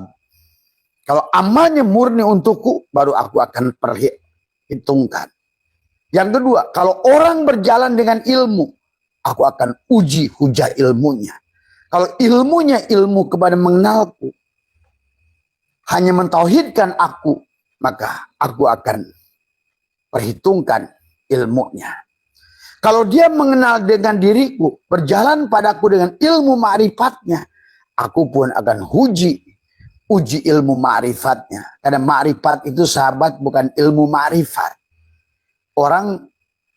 Kalau amalnya murni untukku, baru aku akan perhitungkan. Yang kedua, kalau orang berjalan dengan ilmu, aku akan uji hujah ilmunya. Kalau ilmunya ilmu kepada mengenalku, hanya mentauhidkan aku, maka aku akan perhitungkan ilmunya. Kalau dia mengenal dengan diriku, berjalan padaku dengan ilmu ma'rifatnya, aku pun akan uji ilmu ma'rifatnya. Karena ma'rifat itu sahabat bukan ilmu ma'rifat. Orang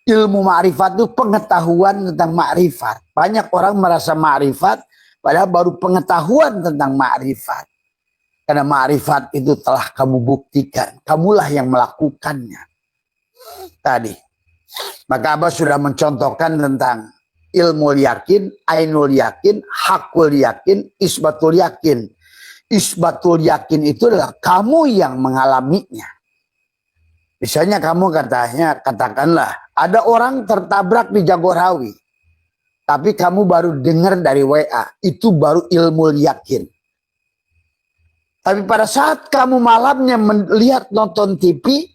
ilmu ma'rifat itu pengetahuan tentang ma'rifat. Banyak orang merasa ma'rifat, padahal baru pengetahuan tentang ma'rifat. Karena ma'rifat itu telah kamu buktikan. Kamulah yang melakukannya. Tadi. Maka Abah sudah mencontohkan tentang ilmu yakin, ainul yakin, hakul yakin, isbatul yakin. Isbatul yakin itu adalah kamu yang mengalaminya. Misalnya kamu katakanlah, ada orang tertabrak di Jagorawi. Tapi kamu baru dengar dari WA, itu baru ilmu yakin. Tapi pada saat kamu malamnya melihat nonton TV,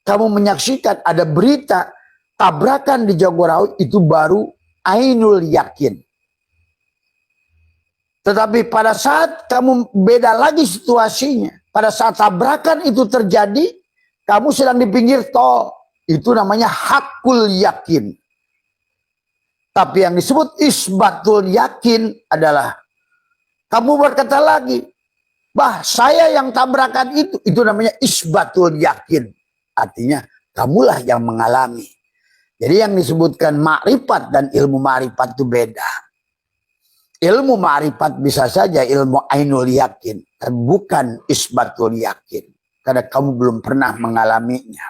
kamu menyaksikan ada berita tabrakan di Jagorawi, itu baru ainul yakin. Tetapi pada saat kamu beda lagi situasinya, pada saat tabrakan itu terjadi, Kamu sedang di pinggir tol. Itu namanya hakul yakin. Tapi yang disebut isbatul yakin adalah kamu berkata lagi, bah saya yang tabrakan itu namanya isbatul yakin. Artinya kamulah yang mengalami. Jadi yang disebutkan ma'rifat dan ilmu ma'rifat itu beda. Ilmu ma'rifat bisa saja ilmu ainul yakin, dan bukan isbatul yakin. Karena kamu belum pernah mengalaminya.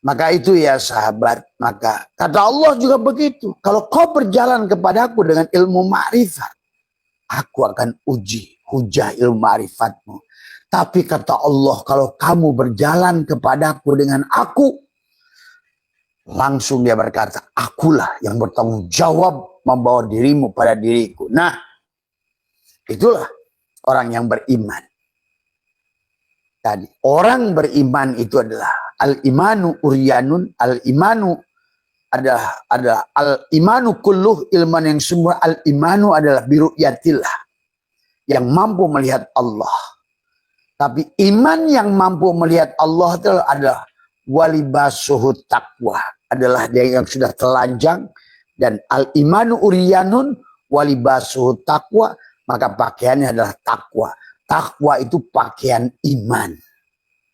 Maka itu ya sahabat, maka kata Allah juga begitu. Kalau kau berjalan kepadaku dengan ilmu ma'rifat, aku akan uji hujah ilmu ma'rifatmu. Tapi kata Allah, kalau kamu berjalan kepadaku dengan aku, langsung dia berkata, akulah yang bertanggung jawab membawa dirimu pada diriku. Nah, itulah orang yang beriman. Tadi, orang beriman itu adalah al-imanu uryanun, al-imanu adalah al-imanu kulluh ilman yang semua, al-imanu adalah biru'yatillah, yang mampu melihat Allah. Tapi iman yang mampu melihat Allah itu adalah walibasuhu taqwa, adalah dia yang sudah telanjang, dan al-imanu uryanun walibasuhu taqwa, maka pakaiannya adalah takwa. Takwa itu pakaian iman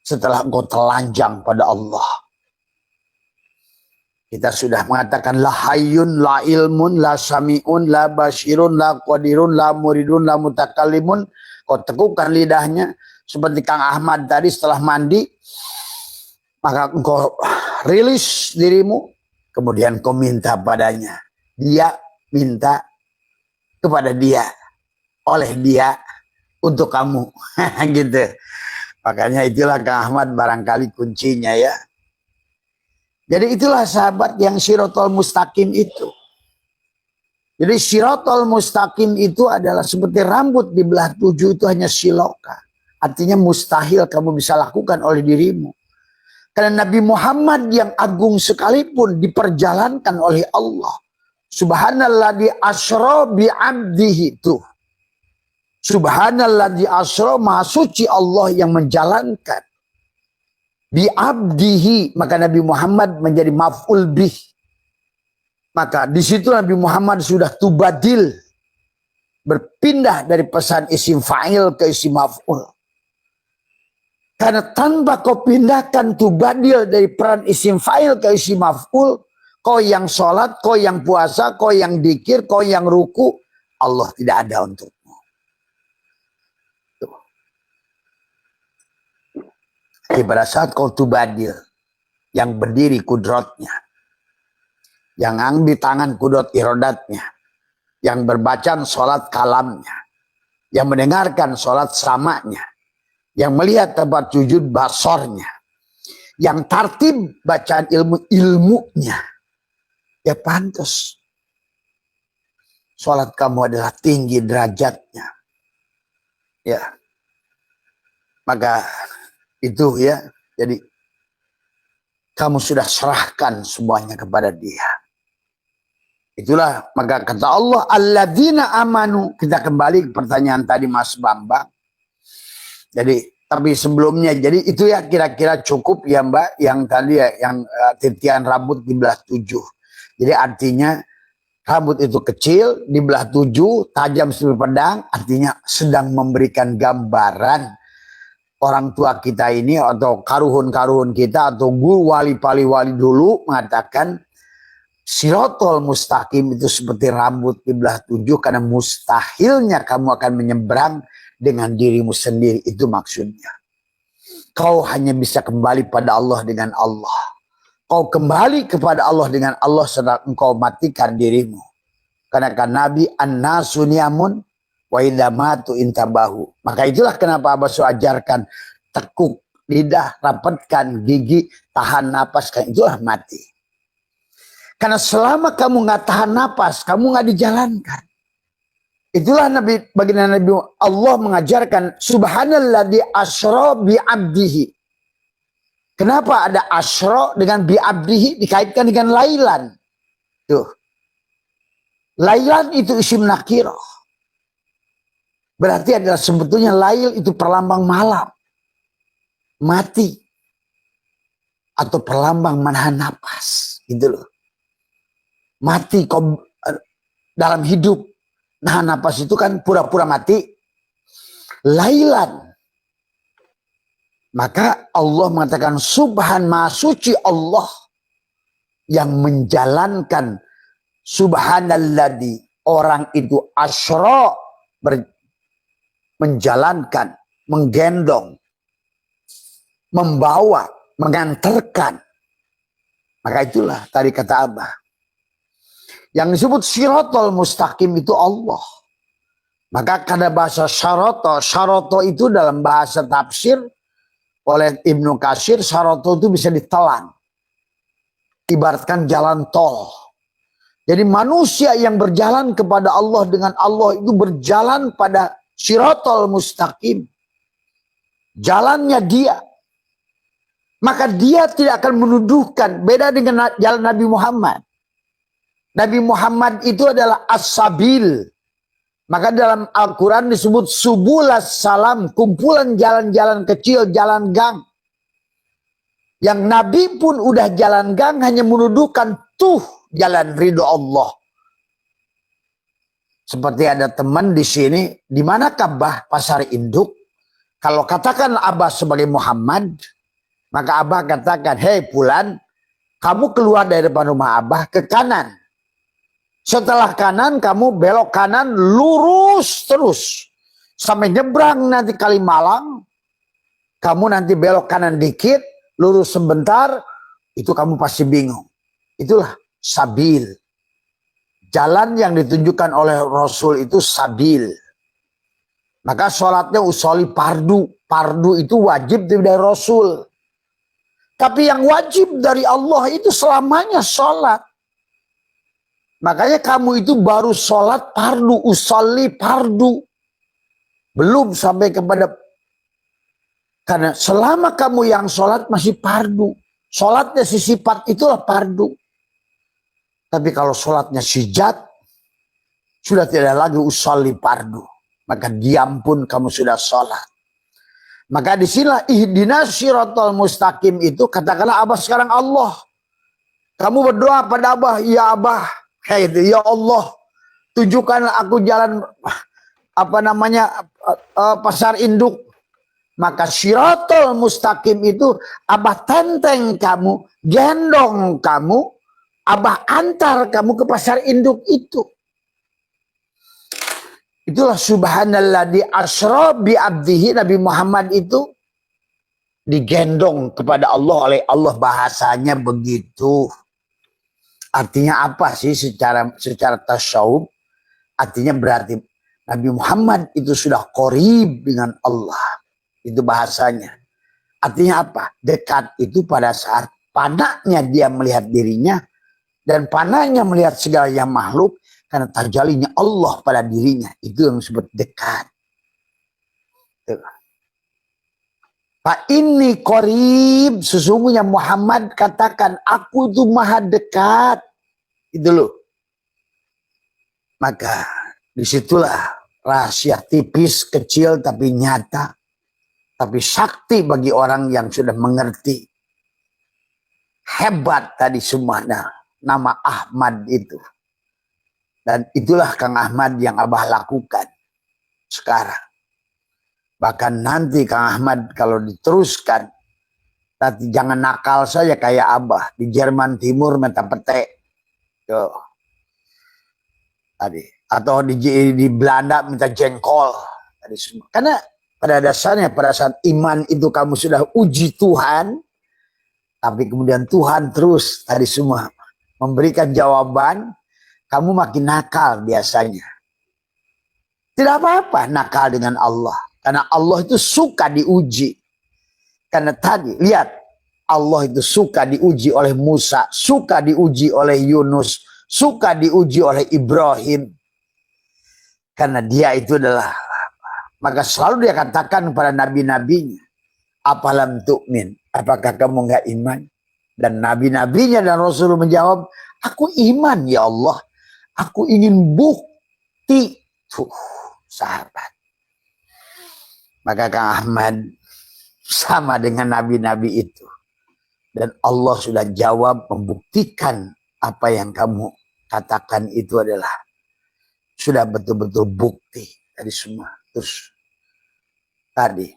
setelah engkau telanjang pada Allah. Kita sudah mengatakan la hayyun, la ilmun, la sami'un, la basirun, la qadirun, la muridun, la mutakallimun. Kau teguhkan lidahnya seperti Kang Ahmad tadi setelah mandi, maka engkau rilis dirimu, kemudian kau minta padanya, dia minta kepada dia, oleh dia untuk kamu. Gitu. Makanya itulah Kang Ahmad barangkali kuncinya ya. Jadi itulah sahabat yang sirotol mustaqim itu. Jadi sirotol mustaqim itu adalah seperti rambut di belah 7 itu hanya siloka. Artinya mustahil kamu bisa lakukan oleh dirimu. Karena Nabi Muhammad yang agung sekalipun diperjalankan oleh Allah. Subhanalladzi asra bi 'abdihi itu. Subhanalladzi asra, maha suci Allah yang menjalankan. Bi 'abdihi, maka Nabi Muhammad menjadi maf'ul bih. Maka di situ Nabi Muhammad sudah tubadil, berpindah dari pesan isim fa'il ke isim maf'ul. Karena tanpa kau pindahkan tubadil dari peran isim fa'il ke isim maf'ul, kau yang sholat, kau yang puasa, kau yang dikir, kau yang ruku, Allah tidak ada untukmu. Pada saat kau tubadil, yang berdiri kudrotnya, yang ambil tangan kudrot irodatnya, yang berbaca sholat kalamnya, yang mendengarkan sholat samanya, yang melihat tempat sujud basornya, yang tartib bacaan ilmunya, ya pantas sholat kamu adalah tinggi derajatnya. Ya, maka itu ya, jadi kamu sudah serahkan semuanya kepada dia. Itulah maka kata Allah alladzina amanu. Kita kembali ke pertanyaan tadi Mas Bambang. Jadi tapi sebelumnya, jadi itu ya kira-kira cukup ya Mbak, yang tadi ya, yang titian rambut di belah 7. Jadi artinya rambut itu kecil di belah 7, tajam seperti pedang, artinya sedang memberikan gambaran orang tua kita ini atau karuhun-karuhun kita atau guru wali-wali dulu mengatakan sirotol mustaqim itu seperti rambut di belah 7, karena mustahilnya kamu akan menyeberang dengan dirimu sendiri. Itu maksudnya. Kau hanya bisa kembali pada Allah dengan Allah. Kau kembali kepada Allah dengan Allah setelah engkau matikan dirimu. Karena kan Nabi an-nasu niyamun wa idza matu intabahu. Maka itulah kenapa Abbas ajarkan tekuk lidah, rapatkan gigi, tahan napas, kan itulah mati. Karena selama kamu nggak tahan napas, kamu nggak dijalankan. Itulah baginda Nabi Allah mengajarkan subhanalladzi asra bi 'abdihi. Kenapa ada asra dengan bi 'abdihi dikaitkan dengan lailan? Tuh. Lailan itu isim nakirah. Berarti adalah sebetulnya lail itu perlambang malam. mati atau perlambang menahan napas, gitu loh. Mati dalam hidup, nahan napas itu kan pura-pura mati. Lailan, maka Allah mengatakan subhan maha suci Allah yang menjalankan subhanalladzi, orang itu asyra, menjalankan, menggendong, membawa, mengantarkan. Maka itulah tadi kata Abah. Yang disebut siratal mustaqim itu Allah. Maka karena bahasa syaroto itu dalam bahasa tafsir oleh Ibnu Katsir, syaroto itu bisa ditelan. Ibaratkan jalan tol. Jadi manusia yang berjalan kepada Allah dengan Allah itu berjalan pada siratal mustaqim. Jalannya dia. Maka dia tidak akan menuduhkan. Beda dengan jalan Nabi Muhammad. Nabi Muhammad itu adalah as-sabil. Maka dalam Al-Quran disebut subulas salam. Kumpulan jalan-jalan kecil, jalan gang. Yang Nabi pun udah jalan gang hanya menuduhkan tuh jalan ridho Allah. Seperti ada teman di sini. Di manakah Abah pasar induk? Kalau katakan Abah sebagai Muhammad, maka Abah katakan, hei Fulan, kamu keluar dari depan rumah Abah ke kanan. Setelah kanan, kamu belok kanan, lurus terus. Sampai nyebrang nanti Kalimalang, kamu nanti belok kanan dikit, lurus sebentar, itu kamu pasti bingung. Itulah sabil. Jalan yang ditunjukkan oleh Rasul itu sabil. Maka sholatnya usoli pardu. Pardu itu wajib dari Rasul. Tapi yang wajib dari Allah itu selamanya sholat. Makanya kamu itu baru sholat pardu, usolli pardu. Belum sampai kepada, karena selama kamu yang sholat masih pardu. Sholatnya sifat itulah pardu. Tapi kalau sholatnya sijat, sudah tidak lagi usolli pardu. Maka diam pun kamu sudah sholat. Maka disinilah ihdinas siratal mustaqim itu, katakanlah Abah sekarang Allah. Kamu berdoa pada Abah, ya Abah, ya Allah, tunjukkanlah aku jalan pasar induk. Maka siratal mustaqim itu Abah tenteng kamu, gendong kamu, Abah antar kamu ke pasar induk itu. Itulah subhanalladzi asra bi abdihi. Nabi Muhammad itu digendong kepada Allah oleh Allah, bahasanya begitu. Artinya apa sih secara tasyawuf? Artinya berarti Nabi Muhammad itu sudah qorib dengan Allah. Itu bahasanya. Artinya apa? Dekat itu pada saat panahnya dia melihat dirinya, dan panahnya melihat segala yang makhluk, karena terjalinya Allah pada dirinya. Itu yang disebut dekat. Pak ini qorib, sesungguhnya Muhammad katakan, aku itu maha dekat. Itu loh. Maka disitulah rahasia tipis, kecil tapi nyata. Tapi sakti bagi orang yang sudah mengerti. Hebat tadi semuanya. Nama Ahmad itu. Dan itulah Kang Ahmad yang Abah lakukan sekarang. Bahkan nanti Kang Ahmad kalau diteruskan, nanti jangan nakal saja kayak Abah. Di Jerman Timur minta pete. Tuh. Tadi. Atau di Belanda minta jengkol. Tadi semua. Karena pada dasarnya pada saat iman itu kamu sudah uji Tuhan. Tapi kemudian Tuhan terus tadi semua memberikan jawaban. Kamu makin nakal biasanya. Tidak apa-apa nakal dengan Allah. Karena Allah itu suka diuji. Karena tadi, lihat. Allah itu suka diuji oleh Musa. Suka diuji oleh Yunus. Suka diuji oleh Ibrahim. Karena dia itu adalah. Maka selalu dia katakan kepada nabi-nabinya. Apalam tu'min. Apakah kamu enggak iman? Dan nabi-nabinya dan Rasul menjawab. Aku iman ya Allah. Aku ingin bukti. Tuh, sahabat. Maka Kang Ahmad sama dengan nabi-nabi itu. Dan Allah sudah jawab, membuktikan apa yang kamu katakan itu adalah sudah betul-betul bukti dari semua. Terus tadi,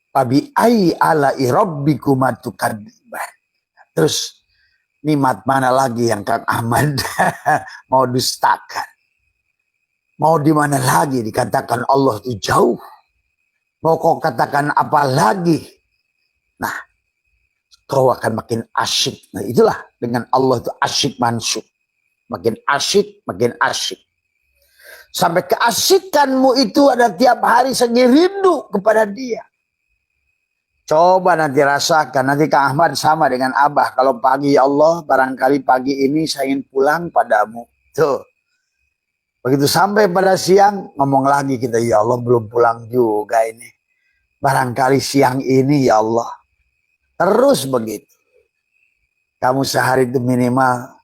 Fabi ai ala rabbikuma tukadziban. Terus nikmat mana lagi yang Kang Ahmad mau dustakan? Mau di mana lagi dikatakan Allah itu jauh? Mau kau katakan apa lagi? Nah, kau akan makin asyik. Nah, itulah dengan Allah itu asyik mansuk. Makin asyik, makin asyik. Sampai keasyikanmu itu ada tiap hari saya rindu kepada dia. Coba nanti rasakan. Nanti Kang Ahmad sama dengan Abah. Kalau pagi ya Allah, barangkali pagi ini saya ingin pulang padamu. Tuh. Begitu sampai pada siang, ngomong lagi kita, ya Allah belum pulang juga ini. Barangkali siang ini ya Allah. Terus begitu. Kamu sehari itu minimal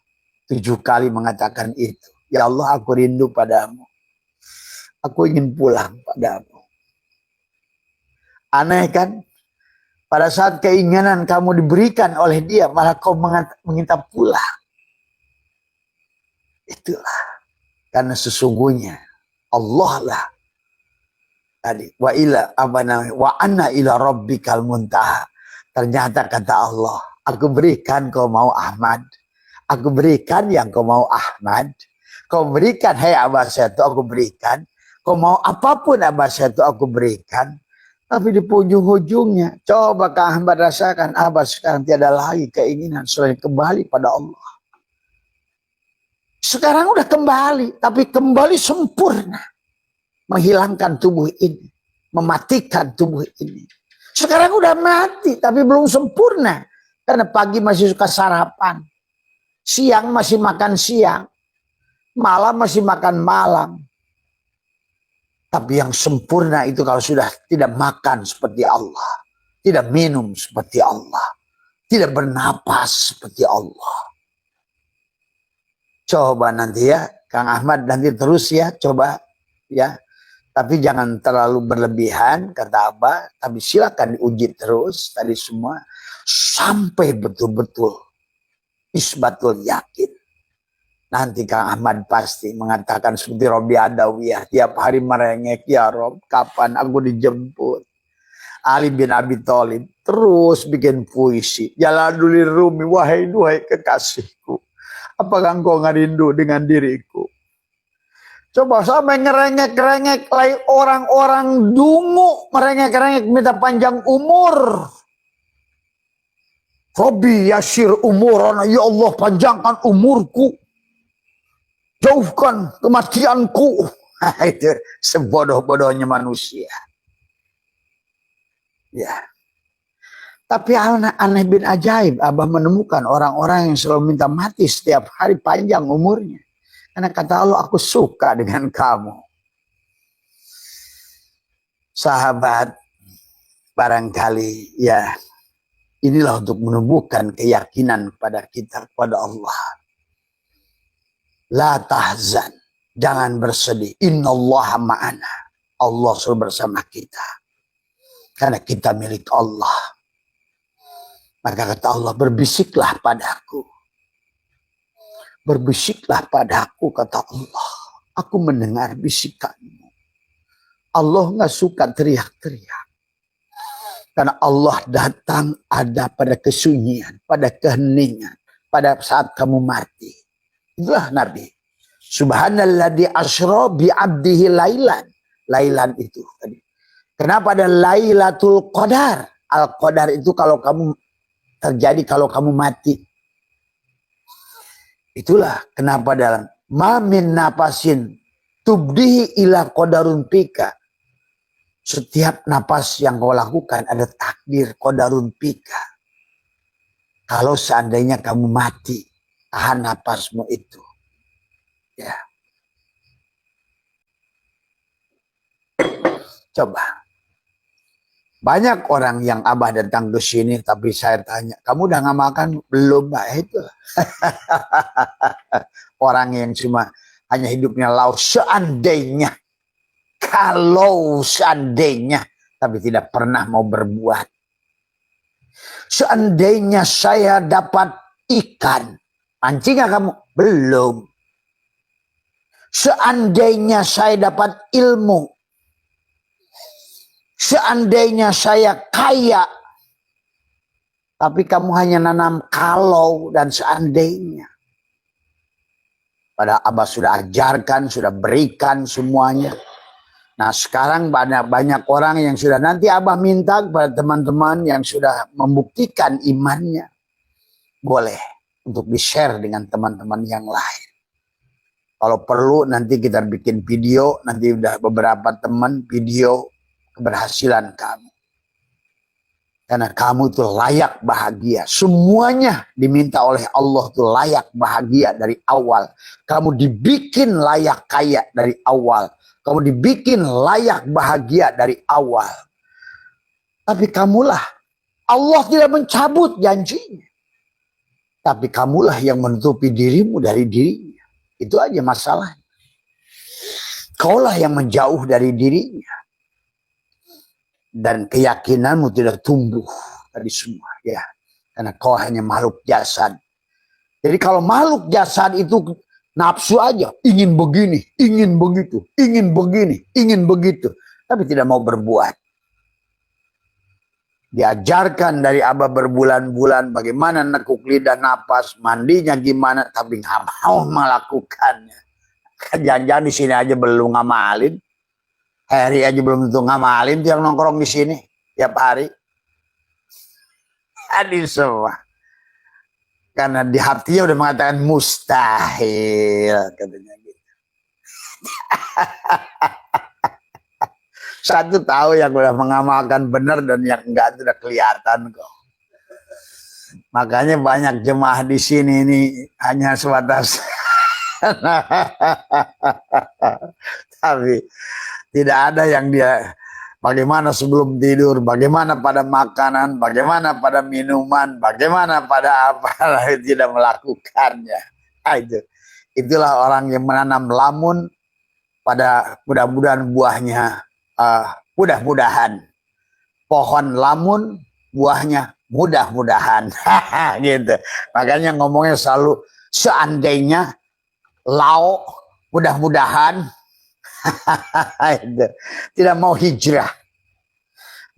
7 kali mengatakan itu. Ya Allah aku rindu padamu. Aku ingin pulang padamu. Aneh kan? Pada saat keinginan kamu diberikan oleh dia, malah kau meminta pulang. Itulah. Karena sesungguhnya Allah lah tadi wa anna ila rabbikal muntaha. Ternyata kata Allah, aku berikan kau mau Ahmad, aku berikan yang kau mau Ahmad, kau berikan hai Abah Seto aku berikan, kau mau apapun Abah Seto aku berikan. Tapi di ujung-ujungnya coba Kang Ahmad rasakan, Abah sekarang tiada lagi keinginan selain kembali pada Allah. Sekarang udah kembali, tapi kembali sempurna. Menghilangkan tubuh ini. Mematikan tubuh ini. Sekarang udah mati, tapi belum sempurna. Karena pagi masih suka sarapan. Siang masih makan siang. Malam masih makan malam. Tapi yang sempurna itu kalau sudah tidak makan seperti Allah. Tidak minum seperti Allah. Tidak bernapas seperti Allah. Coba nanti ya, Kang Ahmad nanti terus ya, coba ya. Tapi jangan terlalu berlebihan, kata Abah. Tapi silakan diuji terus tadi semua. Sampai betul-betul isbatul yakin. Nanti Kang Ahmad pasti mengatakan seperti Robi Adawiyah. Tiap hari merengek, ya Rob, kapan aku dijemput? Ali bin Abi Thalib terus bikin puisi. Jalaluddin Rumi, wahai duhai kekasihku. Apakah engkau ngerindu dengan diriku? Coba sampai ngerengek-rengek lagi orang-orang dungu. Merengek-rengek minta panjang umur. Rabbi yashir umurana. Ya Allah panjangkan umurku. Jauhkan kematianku. Itu sebodoh-bodohnya manusia. Ya. Tapi aneh bin ajaib, Abah menemukan orang-orang yang selalu minta mati setiap hari panjang umurnya. Karena kata Allah, aku suka dengan kamu. Sahabat, barangkali ya inilah untuk menumbuhkan keyakinan pada kita, kepada Allah. La tahzan, jangan bersedih. Innallaha ma'ana. Allah selalu bersama kita. Karena kita milik Allah. Maka kata Allah, berbisiklah padaku. Berbisiklah padaku, kata Allah. Aku mendengar bisikanmu. Allah gak suka teriak-teriak. Karena Allah datang ada pada kesunyian, pada keheningan, pada saat kamu mati. Itulah Nabi. Subhanalladzi asra bi'abdihi lailan. Lailan itu tadi. Kenapa ada Lailatul Qadar? Al-Qadar itu kalau kamu terjadi kalau kamu mati. Itulah kenapa dalam mamin napasin tubdihi ila qadarun pika. Setiap napas yang kau lakukan ada takdir qadarun pika. Kalau seandainya kamu mati, tahan napasmu itu. Ya. Coba. Banyak orang yang Abah datang ke sini, tapi saya tanya, kamu udah ngamalkan? Belum, Mbak. Itu. Orang yang cuma hanya hidupnya lau seandainya. Kalau seandainya, tapi tidak pernah mau berbuat. Seandainya saya dapat ikan, mancing nggak kamu? Belum. Seandainya saya dapat ilmu, seandainya saya kaya, tapi kamu hanya nanam kalau dan seandainya. Padahal Abah sudah ajarkan, sudah berikan semuanya. Nah sekarang banyak orang yang sudah, nanti Abah minta kepada teman-teman yang sudah membuktikan imannya, boleh untuk di-share dengan teman-teman yang lain. Kalau perlu nanti kita bikin video, nanti udah beberapa teman video keberhasilan kamu. Karena kamu itu layak bahagia. Semuanya diminta oleh Allah itu layak bahagia dari awal. Kamu dibikin layak kaya dari awal. Kamu dibikin layak bahagia dari awal. Tapi kamulah, Allah tidak mencabut janjinya. Tapi kamulah yang menutupi dirimu dari dirinya. Itu aja masalah. Kaulah yang menjauh dari dirinya. Dan keyakinanmu tidak tumbuh dari semua. Ya. Karena kau hanya makhluk jasad. Jadi kalau makhluk jasad itu nafsu aja. Ingin begini, ingin begitu, ingin begini, ingin begitu. Tapi tidak mau berbuat. Diajarkan dari Abah berbulan-bulan bagaimana nekuk lidah napas, mandinya gimana, tapi nggak mau melakukannya. Jangan-jangan di sini aja belum ngamalin. Hari aja belum tentu ngamalin yang nongkrong di sini tiap hari. Hadis semua. Karena di hatinya udah mengatakan mustahil katanya gitu. Satu tahu yang udah mengamalkan benar dan yang enggak itu udah kelihatan kok. Makanya banyak jemaah di sini ini hanya sebatas tapi tidak ada yang dia bagaimana sebelum tidur, bagaimana pada makanan, bagaimana pada minuman, bagaimana pada apa, tidak melakukannya. Itulah orang yang menanam lamun pada mudah-mudahan buahnya. Mudah-mudahan pohon lamun buahnya mudah-mudahan gitu. Makanya ngomongnya selalu seandainya lau mudah-mudahan tidak mau hijrah.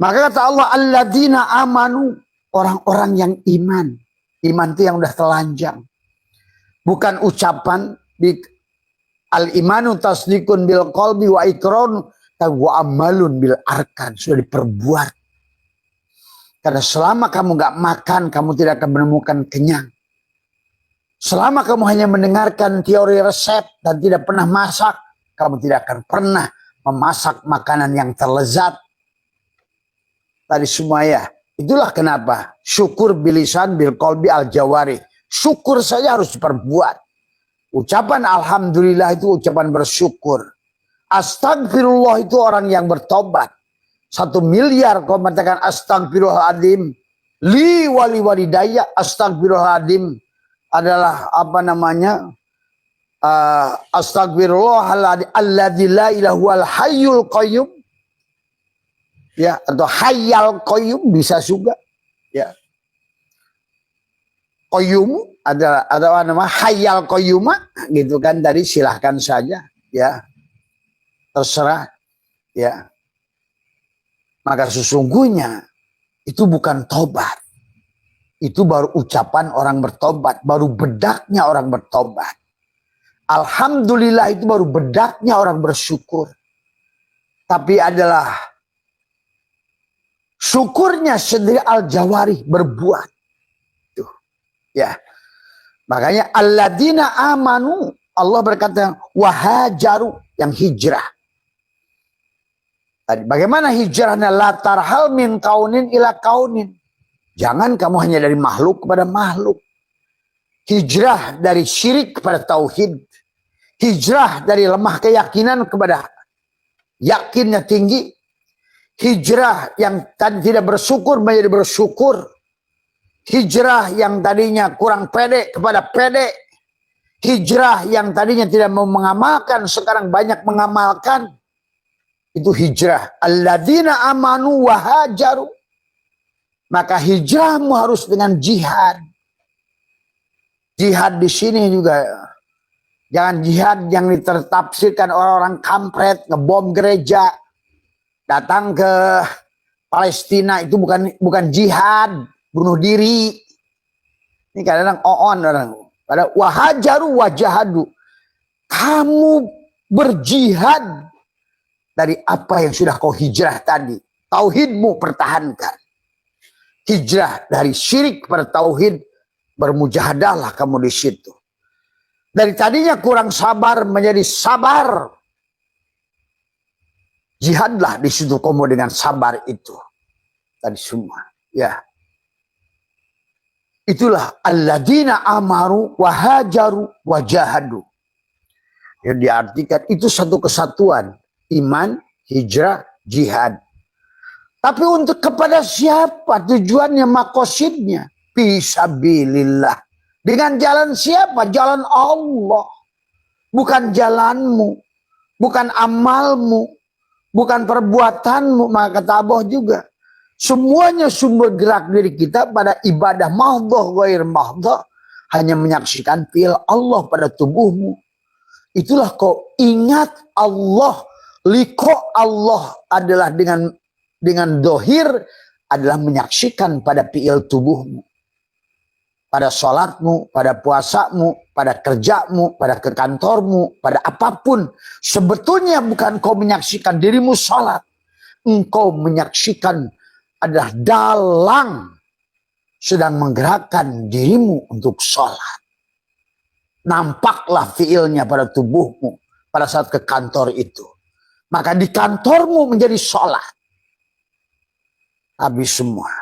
Maka kata Allah alladzina amanu, orang-orang yang iman. Iman itu yang udah telanjang. Bukan ucapan al-imanu tasdikun bil qalbi wa iqrarun wa amalun bil arkan, sudah diperbuat. Karena selama kamu gak makan, kamu tidak akan menemukan kenyang. Selama kamu hanya mendengarkan teori resep dan tidak pernah masak, kamu tidak akan pernah memasak makanan yang terlezat. Tadi semua ya. Itulah kenapa syukur bilisan bil qalbi al jawari. Syukur saja harus diperbuat. Ucapan alhamdulillah itu ucapan bersyukur. Astagfirullah itu orang yang bertobat. 1 miliar kau mengatakan astagfirullahaladzim. Li wali walidayya, astagfirullahaladzim adalah apa namanya? Astagfirullahaladzim alladzi la ilaha wal hayyul qayyum. Ya, atau hayyal qayyum bisa juga. Ya. Qayyum ada nama hayyal qayyum gitu kan, tadi silahkan saja ya. Terserah ya. Maka sesungguhnya itu bukan tobat. Itu baru ucapan orang bertobat, baru bedaknya orang bertobat. Alhamdulillah itu baru bedaknya orang bersyukur. Tapi adalah syukurnya sendiri al-jawari, berbuat. Tuh. Ya. Makanya alladzina amanu, Allah berkata wahajaru, yang hijrah. Bagaimana hijrahnya? La tarhal min kaunin ila kaunin. Jangan kamu hanya dari makhluk kepada makhluk. Hijrah dari syirik kepada tauhid. Hijrah dari lemah keyakinan kepada yakinnya tinggi. Hijrah yang tadi tidak bersyukur menjadi bersyukur. Hijrah yang tadinya kurang pede kepada pede. Hijrah yang tadinya tidak mau mengamalkan sekarang banyak mengamalkan. Itu hijrah. Alladzina amanu wa hajaru. Maka hijrahmu harus dengan jihad. Jihad di sini juga jangan jihad yang ditertafsirkan orang-orang kampret, ngebom gereja, datang ke Palestina, itu bukan jihad, bunuh diri. Ini kadang-kadang orang. Pada wahajaru wajahadu. Kamu berjihad dari apa yang sudah kau hijrah tadi. Tauhidmu pertahankan. Hijrah dari syirik kepada tauhid, bermujahadahlah kamu di situ. Dari tadinya kurang sabar menjadi sabar. Jihadlah di situ kamu dengan sabar itu. Tadi semua, ya. Itulah alladzina amaru wahajaru wajahadu. Yang diartikan itu satu kesatuan. Iman, hijrah, jihad. Tapi untuk kepada siapa tujuannya, makosidnya? Fisabilillah. Dengan jalan siapa? Jalan Allah. Bukan jalanmu. Bukan amalmu. Bukan perbuatanmu. Maka kata Allah juga. Semuanya sumber gerak diri kita pada ibadah mahdhah ghair mahdhah. Hanya menyaksikan fi'il Allah pada tubuhmu. Itulah kau ingat Allah. Liko Allah adalah dengan dohir adalah menyaksikan pada fi'il tubuhmu. Pada sholatmu, pada puasamu, pada kerjamu, pada ke kantormu, pada apapun. Sebetulnya bukan kau menyaksikan dirimu sholat. Engkau menyaksikan adalah dalang sedang menggerakkan dirimu untuk sholat. Nampaklah fiilnya pada tubuhmu pada saat ke kantor itu. Maka di kantormu menjadi sholat. Habis semua.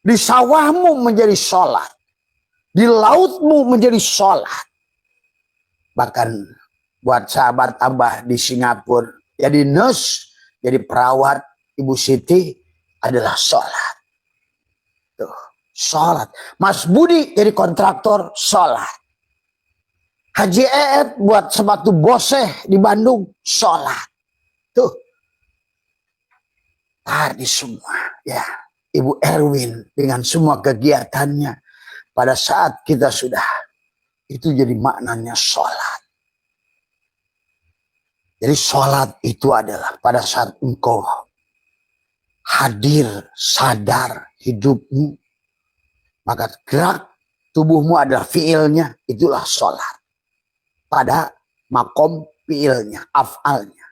Di sawahmu menjadi sholat. Di lautmu menjadi sholat. Bahkan buat sahabat Abah di Singapura. Jadi nurse, jadi perawat Ibu Siti adalah sholat. Tuh, sholat. Mas Budi jadi kontraktor, sholat. Haji Eet buat sepatu Boseh di Bandung, sholat. Tuh. Tadi semua, ya. Ibu Erwin dengan semua kegiatannya. Pada saat kita sudah, itu jadi maknanya sholat. Jadi sholat itu adalah pada saat engkau hadir, sadar hidupmu. Maka gerak tubuhmu adalah fiilnya, itulah sholat. Pada makom fiilnya, afalnya.